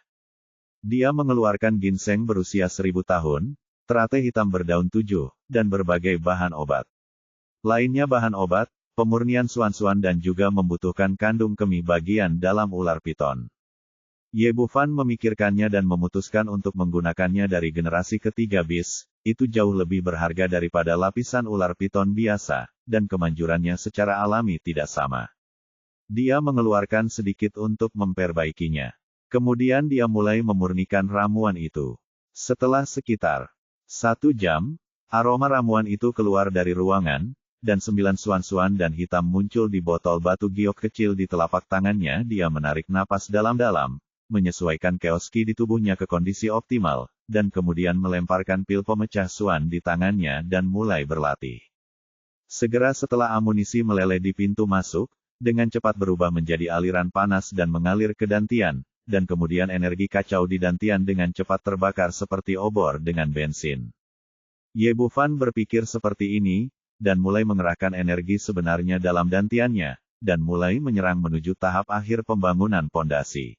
Dia mengeluarkan ginseng berusia 1000 tahun, teratai hitam berdaun 7, dan berbagai bahan obat. Lainnya bahan obat, pemurnian suan-suan dan juga membutuhkan kandung kemih bagian dalam ular piton. Ye Bufan memikirkannya dan memutuskan untuk menggunakannya dari generasi ketiga bis, itu jauh lebih berharga daripada lapisan ular piton biasa, dan kemanjurannya secara alami tidak sama. Dia mengeluarkan sedikit untuk memperbaikinya. Kemudian dia mulai memurnikan ramuan itu. Setelah sekitar 1 jam, aroma ramuan itu keluar dari ruangan, dan 9 suan-suan dan hitam muncul di botol batu giok kecil di telapak tangannya. Dia menarik napas dalam-dalam, menyesuaikan chaos ki di tubuhnya ke kondisi optimal, dan kemudian melemparkan pil pemecah suan di tangannya dan mulai berlatih. Segera setelah amunisi meleleh di pintu masuk, dengan cepat berubah menjadi aliran panas dan mengalir ke dantian, dan kemudian energi kacau di dantian dengan cepat terbakar seperti obor dengan bensin. Ye Bufan berpikir seperti ini, dan mulai mengerahkan energi sebenarnya dalam dantiannya, dan mulai menyerang menuju tahap akhir pembangunan pondasi.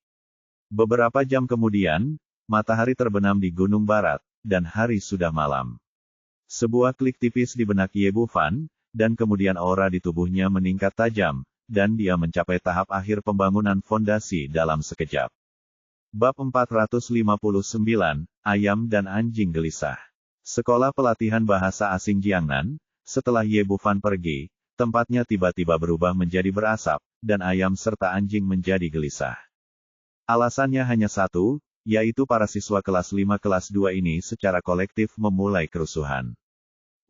Beberapa jam kemudian, matahari terbenam di Gunung Barat, dan hari sudah malam. Sebuah klik tipis di benak Ye Bufan, dan kemudian aura di tubuhnya meningkat tajam, dan dia mencapai tahap akhir pembangunan fondasi dalam sekejap. Bab 459, Ayam dan Anjing Gelisah. Sekolah Pelatihan Bahasa Asing Jiangnan. Setelah Ye Bufan pergi, tempatnya tiba-tiba berubah menjadi berasap, dan ayam serta anjing menjadi gelisah. Alasannya hanya satu, yaitu para siswa kelas 5 kelas 2 ini secara kolektif memulai kerusuhan.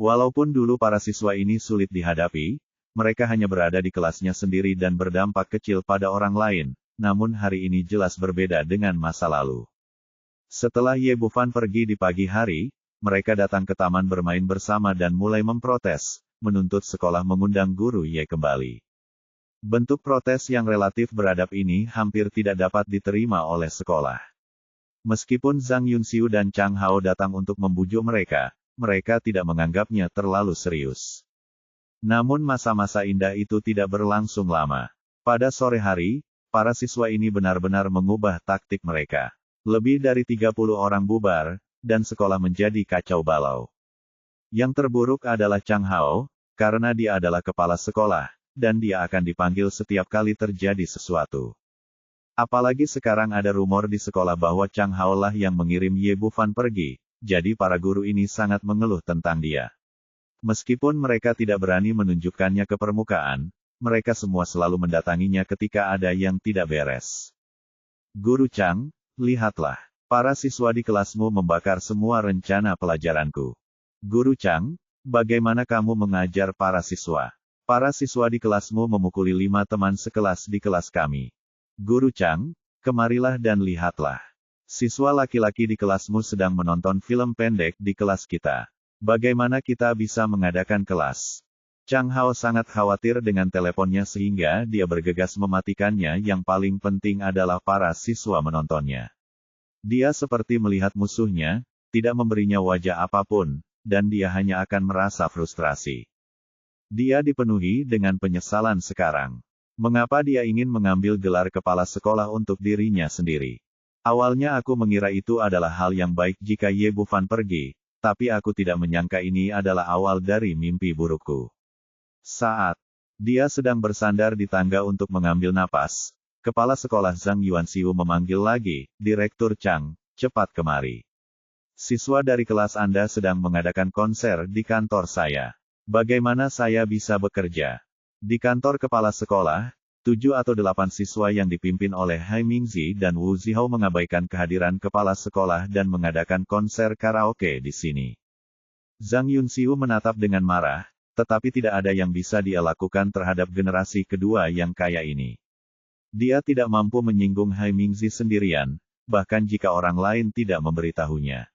Walaupun dulu para siswa ini sulit dihadapi, mereka hanya berada di kelasnya sendiri dan berdampak kecil pada orang lain, namun hari ini jelas berbeda dengan masa lalu. Setelah Ye Bufan pergi di pagi hari, mereka datang ke taman bermain bersama dan mulai memprotes, menuntut sekolah mengundang guru Ye kembali. Bentuk protes yang relatif beradab ini hampir tidak dapat diterima oleh sekolah. Meskipun Zhang Yunxiu dan Chang Hao datang untuk membujuk mereka, mereka tidak menganggapnya terlalu serius. Namun masa-masa indah itu tidak berlangsung lama. Pada sore hari, para siswa ini benar-benar mengubah taktik mereka. Lebih dari 30 orang bubar, dan sekolah menjadi kacau balau. Yang terburuk adalah Chang Hao, karena dia adalah kepala sekolah, dan dia akan dipanggil setiap kali terjadi sesuatu. Apalagi sekarang ada rumor di sekolah bahwa Chang Hao lah yang mengirim Ye Bufan pergi, jadi para guru ini sangat mengeluh tentang dia. Meskipun mereka tidak berani menunjukkannya ke permukaan, mereka semua selalu mendatanginya ketika ada yang tidak beres. Guru Chang, lihatlah. Para siswa di kelasmu membakar semua rencana pelajaranku. Guru Chang, bagaimana kamu mengajar para siswa? Para siswa di kelasmu memukuli 5 teman sekelas di kelas kami. Guru Chang, kemarilah dan lihatlah. Siswa laki-laki di kelasmu sedang menonton film pendek di kelas kita. Bagaimana kita bisa mengadakan kelas? Chang Hao sangat khawatir dengan teleponnya sehingga dia bergegas mematikannya. Yang paling penting adalah para siswa menontonnya. Dia seperti melihat musuhnya, tidak memberinya wajah apapun, dan dia hanya akan merasa frustrasi. Dia dipenuhi dengan penyesalan sekarang. Mengapa dia ingin mengambil gelar kepala sekolah untuk dirinya sendiri? Awalnya aku mengira itu adalah hal yang baik jika Ye Bufan pergi, tapi aku tidak menyangka ini adalah awal dari mimpi burukku. Saat dia sedang bersandar di tangga untuk mengambil napas, Kepala sekolah Zhang Yuanxiu memanggil lagi, Direktur Chang, cepat kemari. Siswa dari kelas Anda sedang mengadakan konser di kantor saya. Bagaimana saya bisa bekerja? Di kantor kepala sekolah, 7 atau 8 siswa yang dipimpin oleh Hai Mingzi dan Wu Zihao mengabaikan kehadiran kepala sekolah dan mengadakan konser karaoke di sini. Zhang Yunxiu menatap dengan marah, tetapi tidak ada yang bisa dia lakukan terhadap generasi kedua yang kaya ini. Dia tidak mampu menyinggung Hai Mingzi sendirian, bahkan jika orang lain tidak memberitahunya.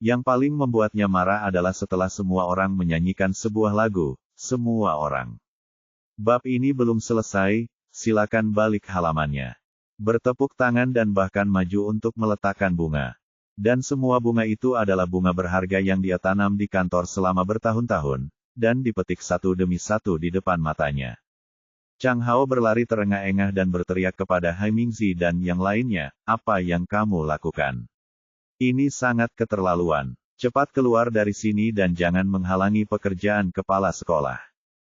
Yang paling membuatnya marah adalah setelah semua orang menyanyikan sebuah lagu, semua orang. Bab ini belum selesai, silakan balik halamannya. Bertepuk tangan dan bahkan maju untuk meletakkan bunga. Dan semua bunga itu adalah bunga berharga yang dia tanam di kantor selama bertahun-tahun, dan dipetik satu demi satu di depan matanya. Chang Hao berlari terengah-engah dan berteriak kepada Hai Mingzi dan yang lainnya, apa yang kamu lakukan? Ini sangat keterlaluan. Cepat keluar dari sini dan jangan menghalangi pekerjaan kepala sekolah.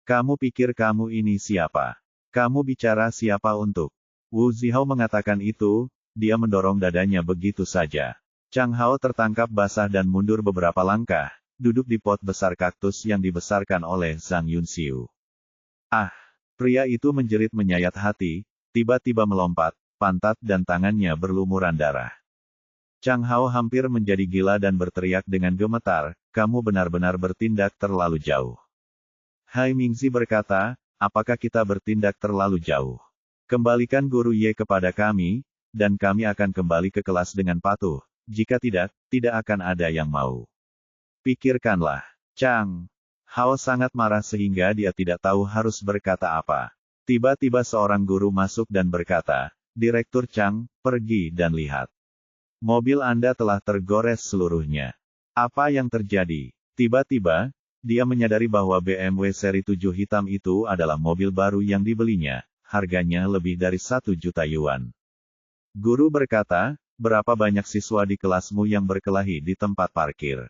Kamu pikir kamu ini siapa? Kamu bicara siapa untuk? Wu Zihao mengatakan itu, dia mendorong dadanya begitu saja. Chang Hao tertangkap basah dan mundur beberapa langkah, duduk di pot besar kaktus yang dibesarkan oleh Zhang Yunxiu. Ah! Pria itu menjerit menyayat hati, tiba-tiba melompat, pantat dan tangannya berlumuran darah. Chang Hao hampir menjadi gila dan berteriak dengan gemetar, kamu benar-benar bertindak terlalu jauh. Hai Mingzi berkata, apakah kita bertindak terlalu jauh? Kembalikan guru Ye kepada kami, dan kami akan kembali ke kelas dengan patuh, jika tidak, tidak akan ada yang mau. Pikirkanlah, Chang Hao sangat marah sehingga dia tidak tahu harus berkata apa. Tiba-tiba seorang guru masuk dan berkata, Direktur Chang, pergi dan lihat. Mobil Anda telah tergores seluruhnya. Apa yang terjadi? Tiba-tiba, dia menyadari bahwa BMW seri 7 hitam itu adalah mobil baru yang dibelinya, harganya lebih dari 1 juta yuan. Guru berkata, berapa banyak siswa di kelasmu yang berkelahi di tempat parkir?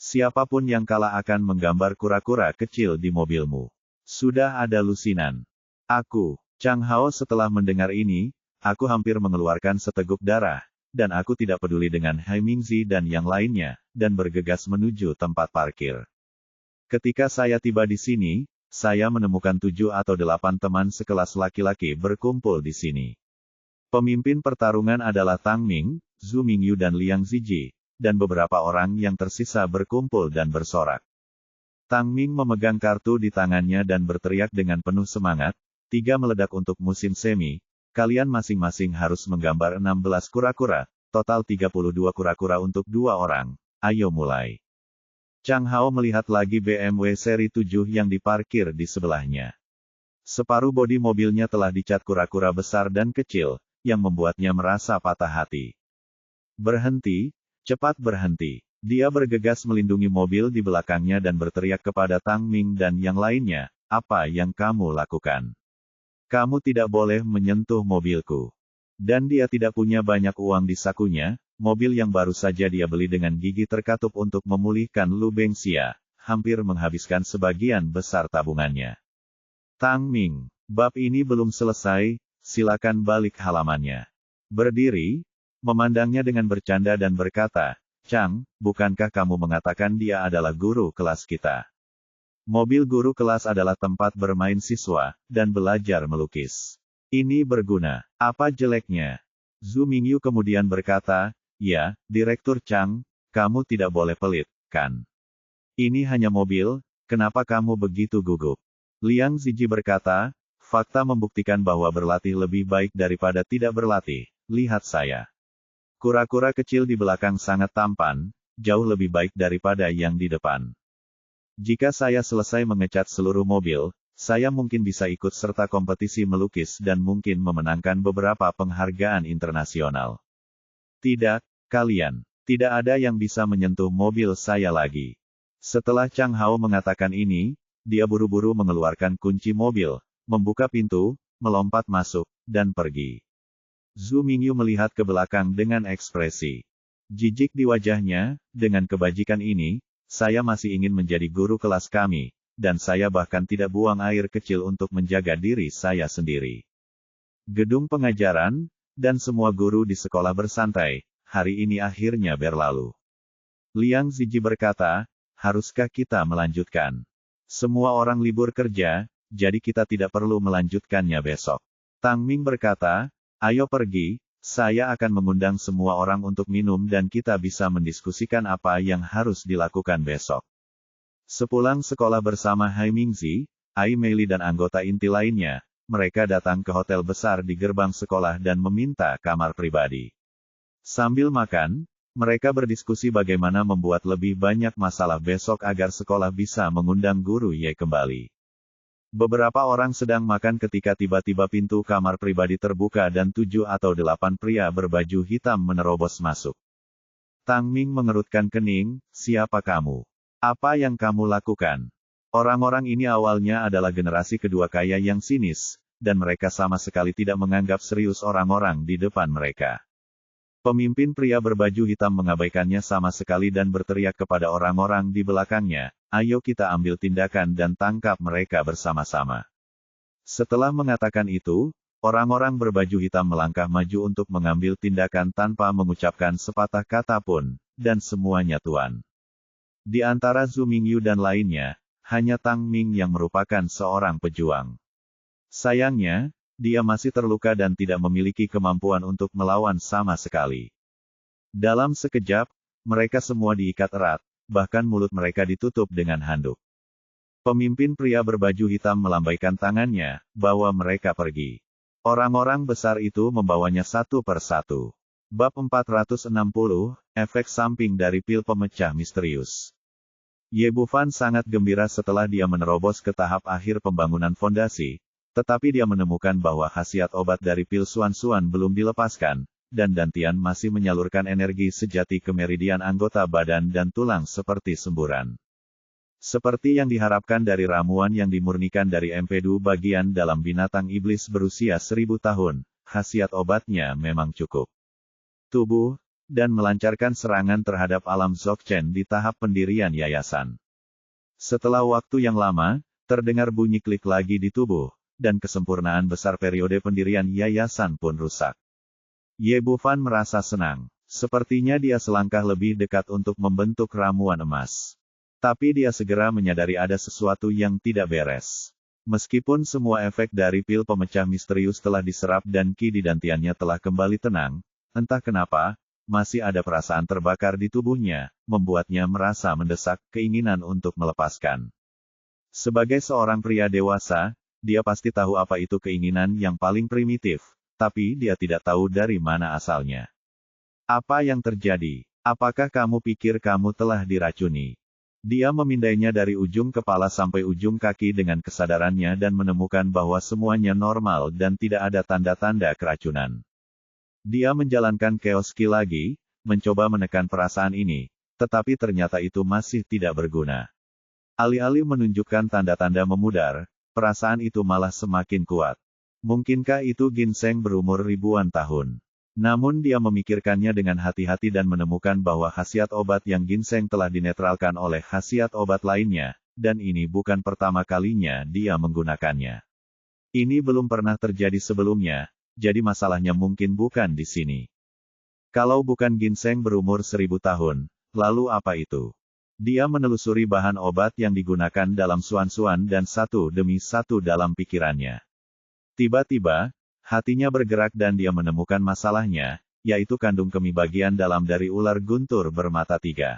Siapapun yang kalah akan menggambar kura-kura kecil di mobilmu. Sudah ada lusinan. Aku, Chang Hao setelah mendengar ini, aku hampir mengeluarkan seteguk darah, dan aku tidak peduli dengan Hai Mingzi dan yang lainnya, dan bergegas menuju tempat parkir. Ketika saya tiba di sini, saya menemukan 7 atau 8 teman sekelas laki-laki berkumpul di sini. Pemimpin pertarungan adalah Tang Ming, Zhu Mingyu dan Liang Ziji, dan beberapa orang yang tersisa berkumpul dan bersorak. Tang Ming memegang kartu di tangannya dan berteriak dengan penuh semangat, 3 meledak untuk musim semi, kalian masing-masing harus menggambar 16 kura-kura, total 32 kura-kura untuk 2 orang, ayo mulai. Chang Hao melihat lagi BMW seri 7 yang diparkir di sebelahnya. Separuh bodi mobilnya telah dicat kura-kura besar dan kecil, yang membuatnya merasa patah hati. Berhenti. Cepat berhenti. Dia bergegas melindungi mobil di belakangnya dan berteriak kepada Tang Ming dan yang lainnya, apa yang kamu lakukan? Kamu tidak boleh menyentuh mobilku. Dan dia tidak punya banyak uang di sakunya, mobil yang baru saja dia beli dengan gigi terkatup untuk memulihkan Lu Bengxia, hampir menghabiskan sebagian besar tabungannya. Tang Ming, bab ini belum selesai, silakan balik halamannya. Berdiri, memandangnya dengan bercanda dan berkata, Chang, bukankah kamu mengatakan dia adalah guru kelas kita? Mobil guru kelas adalah tempat bermain siswa, dan belajar melukis. Ini berguna. Apa jeleknya? Zhu Mingyu kemudian berkata, ya, Direktur Chang, kamu tidak boleh pelit, kan? Ini hanya mobil, kenapa kamu begitu gugup? Liang Ziji berkata, fakta membuktikan bahwa berlatih lebih baik daripada tidak berlatih, lihat saya. Kura-kura kecil di belakang sangat tampan, jauh lebih baik daripada yang di depan. Jika saya selesai mengecat seluruh mobil, saya mungkin bisa ikut serta kompetisi melukis dan mungkin memenangkan beberapa penghargaan internasional. Tidak, kalian. Tidak ada yang bisa menyentuh mobil saya lagi. Setelah Chang Hao mengatakan ini, dia buru-buru mengeluarkan kunci mobil, membuka pintu, melompat masuk, dan pergi. Zhu Mingyu melihat ke belakang dengan ekspresi jijik di wajahnya, dengan kebajikan ini, saya masih ingin menjadi guru kelas kami, dan saya bahkan tidak buang air kecil untuk menjaga diri saya sendiri. Gedung pengajaran, dan semua guru di sekolah bersantai, hari ini akhirnya berlalu. Liang Ziji berkata, haruskah kita melanjutkan? Semua orang libur kerja, jadi kita tidak perlu melanjutkannya besok. Tang Ming berkata, ayo pergi, saya akan mengundang semua orang untuk minum dan kita bisa mendiskusikan apa yang harus dilakukan besok. Sepulang sekolah bersama Hai Mingzi, Ai Meili dan anggota inti lainnya, mereka datang ke hotel besar di gerbang sekolah dan meminta kamar pribadi. Sambil makan, mereka berdiskusi bagaimana membuat lebih banyak masalah besok agar sekolah bisa mengundang guru Ye kembali. Beberapa orang sedang makan ketika tiba-tiba pintu kamar pribadi terbuka dan 7 atau 8 pria berbaju hitam menerobos masuk. Tang Ming mengerutkan kening, "Siapa kamu? Apa yang kamu lakukan?" Orang-orang ini awalnya adalah generasi kedua kaya yang sinis, dan mereka sama sekali tidak menganggap serius orang-orang di depan mereka. Pemimpin pria berbaju hitam mengabaikannya sama sekali dan berteriak kepada orang-orang di belakangnya, "Ayo kita ambil tindakan dan tangkap mereka bersama-sama." Setelah mengatakan itu, orang-orang berbaju hitam melangkah maju untuk mengambil tindakan tanpa mengucapkan sepatah kata pun, dan semuanya tuan. Di antara Zhu Mingyu dan lainnya, hanya Tang Ming yang merupakan seorang pejuang. Sayangnya, dia masih terluka dan tidak memiliki kemampuan untuk melawan sama sekali. Dalam sekejap, mereka semua diikat erat, bahkan mulut mereka ditutup dengan handuk. Pemimpin pria berbaju hitam melambaikan tangannya, bawa mereka pergi. Orang-orang besar itu membawanya satu per satu. Bab 460, efek samping dari pil pemecah misterius. Ye Bufan sangat gembira setelah dia menerobos ke tahap akhir pembangunan fondasi, tetapi dia menemukan bahwa khasiat obat dari pil Suan-Suan belum dilepaskan, dan Dantian masih menyalurkan energi sejati ke meridian anggota badan dan tulang seperti semburan. Seperti yang diharapkan dari ramuan yang dimurnikan dari empedu bagian dalam binatang iblis berusia 1000 tahun, khasiat obatnya memang cukup tubuh, dan melancarkan serangan terhadap alam Dzogchen di tahap pendirian yayasan. Setelah waktu yang lama, terdengar bunyi klik lagi di tubuh, dan kesempurnaan besar periode pendirian yayasan pun rusak. Ye Bufan merasa senang. Sepertinya dia selangkah lebih dekat untuk membentuk ramuan emas. Tapi dia segera menyadari ada sesuatu yang tidak beres. Meskipun semua efek dari pil pemecah misterius telah diserap dan ki di dantiannya telah kembali tenang, entah kenapa, masih ada perasaan terbakar di tubuhnya, membuatnya merasa mendesak keinginan untuk melepaskan. Sebagai seorang pria dewasa, dia pasti tahu apa itu keinginan yang paling primitif, tapi dia tidak tahu dari mana asalnya. "Apa yang terjadi? Apakah kamu pikir kamu telah diracuni?" Dia memindainya dari ujung kepala sampai ujung kaki dengan kesadarannya dan menemukan bahwa semuanya normal dan tidak ada tanda-tanda keracunan. Dia menjalankan chaos ki lagi, mencoba menekan perasaan ini, tetapi ternyata itu masih tidak berguna. Alih-alih menunjukkan tanda-tanda memudar, perasaan itu malah semakin kuat. Mungkinkah itu ginseng berumur ribuan tahun? Namun dia memikirkannya dengan hati-hati dan menemukan bahwa khasiat obat yang ginseng telah dinetralkan oleh khasiat obat lainnya, dan ini bukan pertama kalinya dia menggunakannya. Ini belum pernah terjadi sebelumnya, jadi masalahnya mungkin bukan di sini. Kalau bukan ginseng berumur 1000 tahun, lalu apa itu? Dia menelusuri bahan obat yang digunakan dalam Suan-Suan dan satu demi satu dalam pikirannya. Tiba-tiba, hatinya bergerak dan dia menemukan masalahnya, yaitu kandung kemih bagian dalam dari ular guntur bermata 3.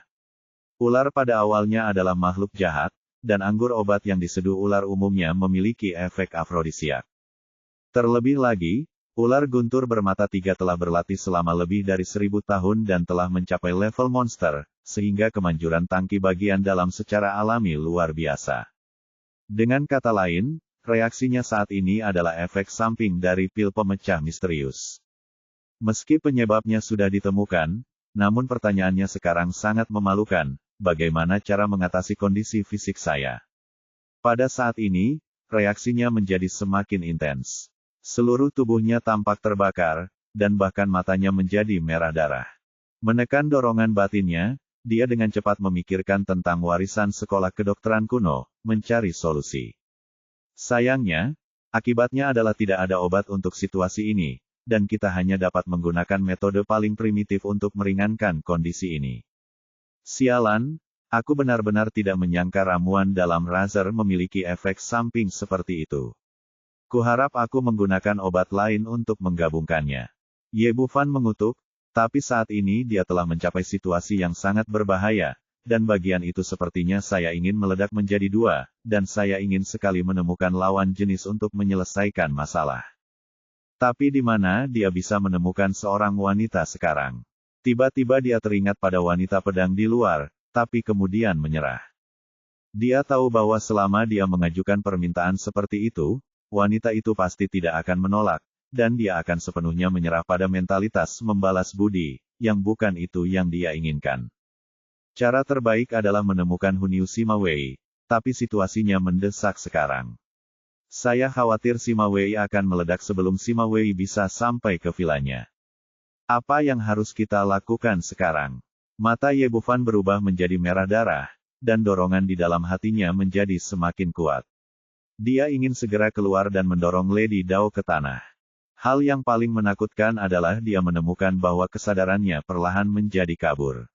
Ular pada awalnya adalah makhluk jahat, dan anggur obat yang diseduh ular umumnya memiliki efek afrodisiak. Terlebih lagi, ular guntur bermata 3 telah berlatih selama lebih dari 1000 tahun dan telah mencapai level monster, sehingga kemanjuran tangki bagian dalam secara alami luar biasa. Dengan kata lain, reaksinya saat ini adalah efek samping dari pil pemecah misterius. Meski penyebabnya sudah ditemukan, namun pertanyaannya sekarang sangat memalukan, bagaimana cara mengatasi kondisi fisik saya? Pada saat ini, reaksinya menjadi semakin intens. Seluruh tubuhnya tampak terbakar, dan bahkan matanya menjadi merah darah. Menekan dorongan batinnya, dia dengan cepat memikirkan tentang warisan sekolah kedokteran kuno, mencari solusi. Sayangnya, akibatnya adalah tidak ada obat untuk situasi ini, dan kita hanya dapat menggunakan metode paling primitif untuk meringankan kondisi ini. Sialan, aku benar-benar tidak menyangka ramuan dalam Razer memiliki efek samping seperti itu. Kuharap aku menggunakan obat lain untuk menggabungkannya. Ye Bufan mengutuk, tapi saat ini dia telah mencapai situasi yang sangat berbahaya, dan bagian itu sepertinya saya ingin meledak menjadi dua, dan saya ingin sekali menemukan lawan jenis untuk menyelesaikan masalah. Tapi di mana dia bisa menemukan seorang wanita sekarang? Tiba-tiba dia teringat pada wanita pedang di luar, tapi kemudian menyerah. Dia tahu bahwa selama dia mengajukan permintaan seperti itu, wanita itu pasti tidak akan menolak, dan dia akan sepenuhnya menyerah pada mentalitas membalas budi, yang bukan itu yang dia inginkan. Cara terbaik adalah menemukan Hunyu Sima Wei, tapi situasinya mendesak sekarang. Saya khawatir Sima Wei akan meledak sebelum Sima Wei bisa sampai ke vilanya. Apa yang harus kita lakukan sekarang? Mata Ye Bufan berubah menjadi merah darah, dan dorongan di dalam hatinya menjadi semakin kuat. Dia ingin segera keluar dan mendorong Lady Dao ke tanah. Hal yang paling menakutkan adalah dia menemukan bahwa kesadarannya perlahan menjadi kabur.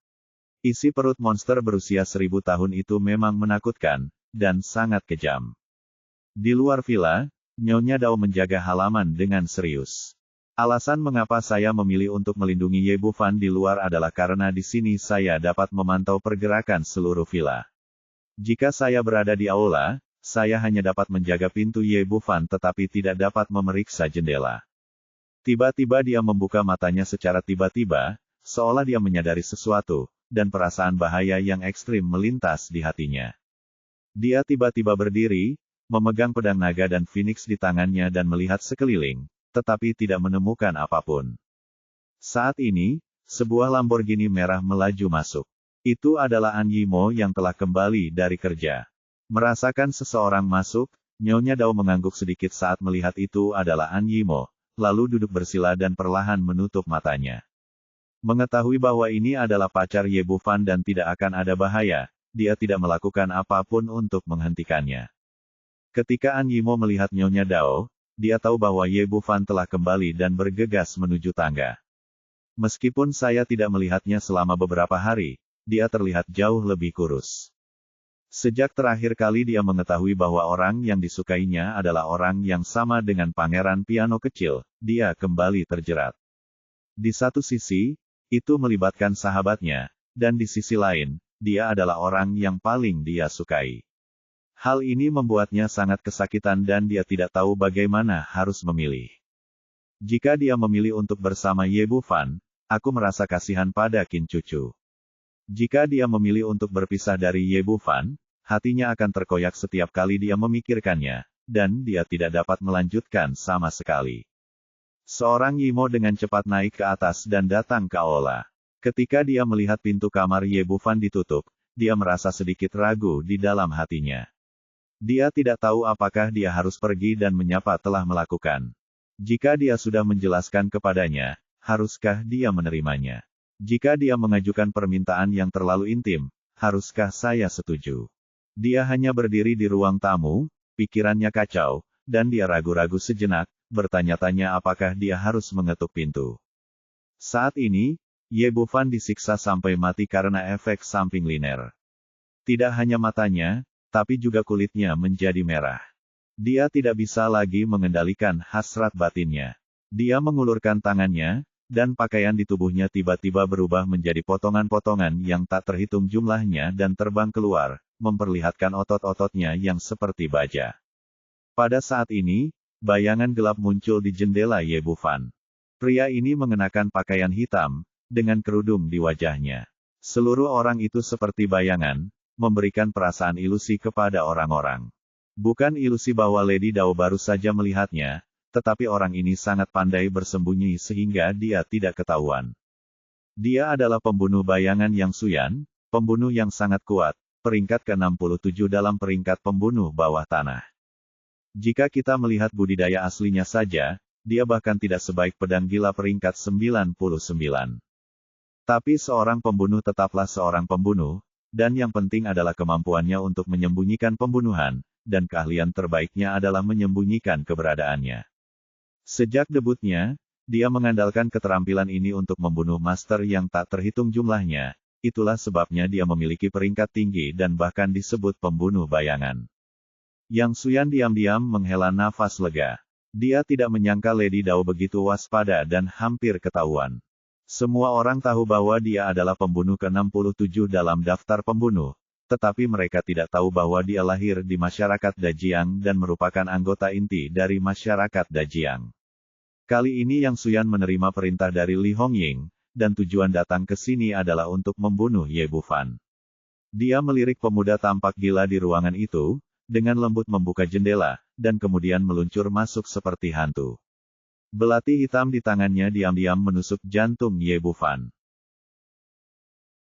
Isi perut monster berusia 1000 tahun itu memang menakutkan, dan sangat kejam. Di luar villa, Nyonya Dao menjaga halaman dengan serius. Alasan mengapa saya memilih untuk melindungi Ye Bufan di luar adalah karena di sini saya dapat memantau pergerakan seluruh villa. Jika saya berada di aula, saya hanya dapat menjaga pintu Ye Bufan tetapi tidak dapat memeriksa jendela. Tiba-tiba dia membuka matanya secara tiba-tiba, seolah dia menyadari sesuatu, dan perasaan bahaya yang ekstrim melintas di hatinya. Dia tiba-tiba berdiri, memegang pedang naga dan Phoenix di tangannya dan melihat sekeliling, tetapi tidak menemukan apapun. Saat ini, sebuah Lamborghini merah melaju masuk. Itu adalah An Yimo yang telah kembali dari kerja. Merasakan seseorang masuk, Nyonya Dao mengangguk sedikit saat melihat itu adalah An Yimo, lalu duduk bersila dan perlahan menutup matanya. Mengetahui bahwa ini adalah pacar Ye Bufan dan tidak akan ada bahaya, dia tidak melakukan apapun untuk menghentikannya. Ketika An Yimo melihat Nyonya Dao, dia tahu bahwa Ye Bufan telah kembali dan bergegas menuju tangga. Meskipun saya tidak melihatnya selama beberapa hari, dia terlihat jauh lebih kurus. Sejak terakhir kali dia mengetahui bahwa orang yang disukainya adalah orang yang sama dengan pangeran piano kecil, dia kembali terjerat. Di satu sisi, itu melibatkan sahabatnya, dan di sisi lain, dia adalah orang yang paling dia sukai. Hal ini membuatnya sangat kesakitan dan dia tidak tahu bagaimana harus memilih. Jika dia memilih untuk bersama Ye Bufan, aku merasa kasihan pada Qin Cucu. Jika dia memilih untuk berpisah dari Ye Bufan, hatinya akan terkoyak setiap kali dia memikirkannya, dan dia tidak dapat melanjutkan sama sekali. Seorang Yimo dengan cepat naik ke atas dan datang ke aula. Ketika dia melihat pintu kamar Ye Bufan ditutup, dia merasa sedikit ragu di dalam hatinya. Dia tidak tahu apakah dia harus pergi dan menyapa telah melakukan. Jika dia sudah menjelaskan kepadanya, haruskah dia menerimanya? Jika dia mengajukan permintaan yang terlalu intim, haruskah saya setuju? Dia hanya berdiri di ruang tamu, pikirannya kacau, dan dia ragu-ragu sejenak, bertanya-tanya apakah dia harus mengetuk pintu. Saat ini, Ye Bufan disiksa sampai mati karena efek samping linear. Tidak hanya matanya, tapi juga kulitnya menjadi merah. Dia tidak bisa lagi mengendalikan hasrat batinnya. Dia mengulurkan tangannya, dan pakaian di tubuhnya tiba-tiba berubah menjadi potongan-potongan yang tak terhitung jumlahnya dan terbang keluar, memperlihatkan otot-ototnya yang seperti baja. Pada saat ini, bayangan gelap muncul di jendela Ye Bufan. Pria ini mengenakan pakaian hitam, dengan kerudung di wajahnya. Seluruh orang itu seperti bayangan, memberikan perasaan ilusi kepada orang-orang. Bukan ilusi bahwa Lady Dao baru saja melihatnya, tetapi orang ini sangat pandai bersembunyi sehingga dia tidak ketahuan. Dia adalah pembunuh bayangan yang suyan, pembunuh yang sangat kuat, peringkat ke-67 dalam peringkat pembunuh bawah tanah. Jika kita melihat budidaya aslinya saja, dia bahkan tidak sebaik pedang gila peringkat 99. Tapi seorang pembunuh tetaplah seorang pembunuh, dan yang penting adalah kemampuannya untuk menyembunyikan pembunuhan, dan keahlian terbaiknya adalah menyembunyikan keberadaannya. Sejak debutnya, dia mengandalkan keterampilan ini untuk membunuh master yang tak terhitung jumlahnya, itulah sebabnya dia memiliki peringkat tinggi dan bahkan disebut pembunuh bayangan. Yang Suyan diam-diam menghela nafas lega. Dia tidak menyangka Lady Dao begitu waspada dan hampir ketahuan. Semua orang tahu bahwa dia adalah pembunuh ke-67 dalam daftar pembunuh, tetapi mereka tidak tahu bahwa dia lahir di masyarakat Dajiang dan merupakan anggota inti dari masyarakat Dajiang. Kali ini Yang Xuyan menerima perintah dari Li Hongying, dan tujuan datang ke sini adalah untuk membunuh Ye Bufan. Dia melirik pemuda tampak gila di ruangan itu, dengan lembut membuka jendela, dan kemudian meluncur masuk seperti hantu. Belati hitam di tangannya diam-diam menusuk jantung Ye Bufan.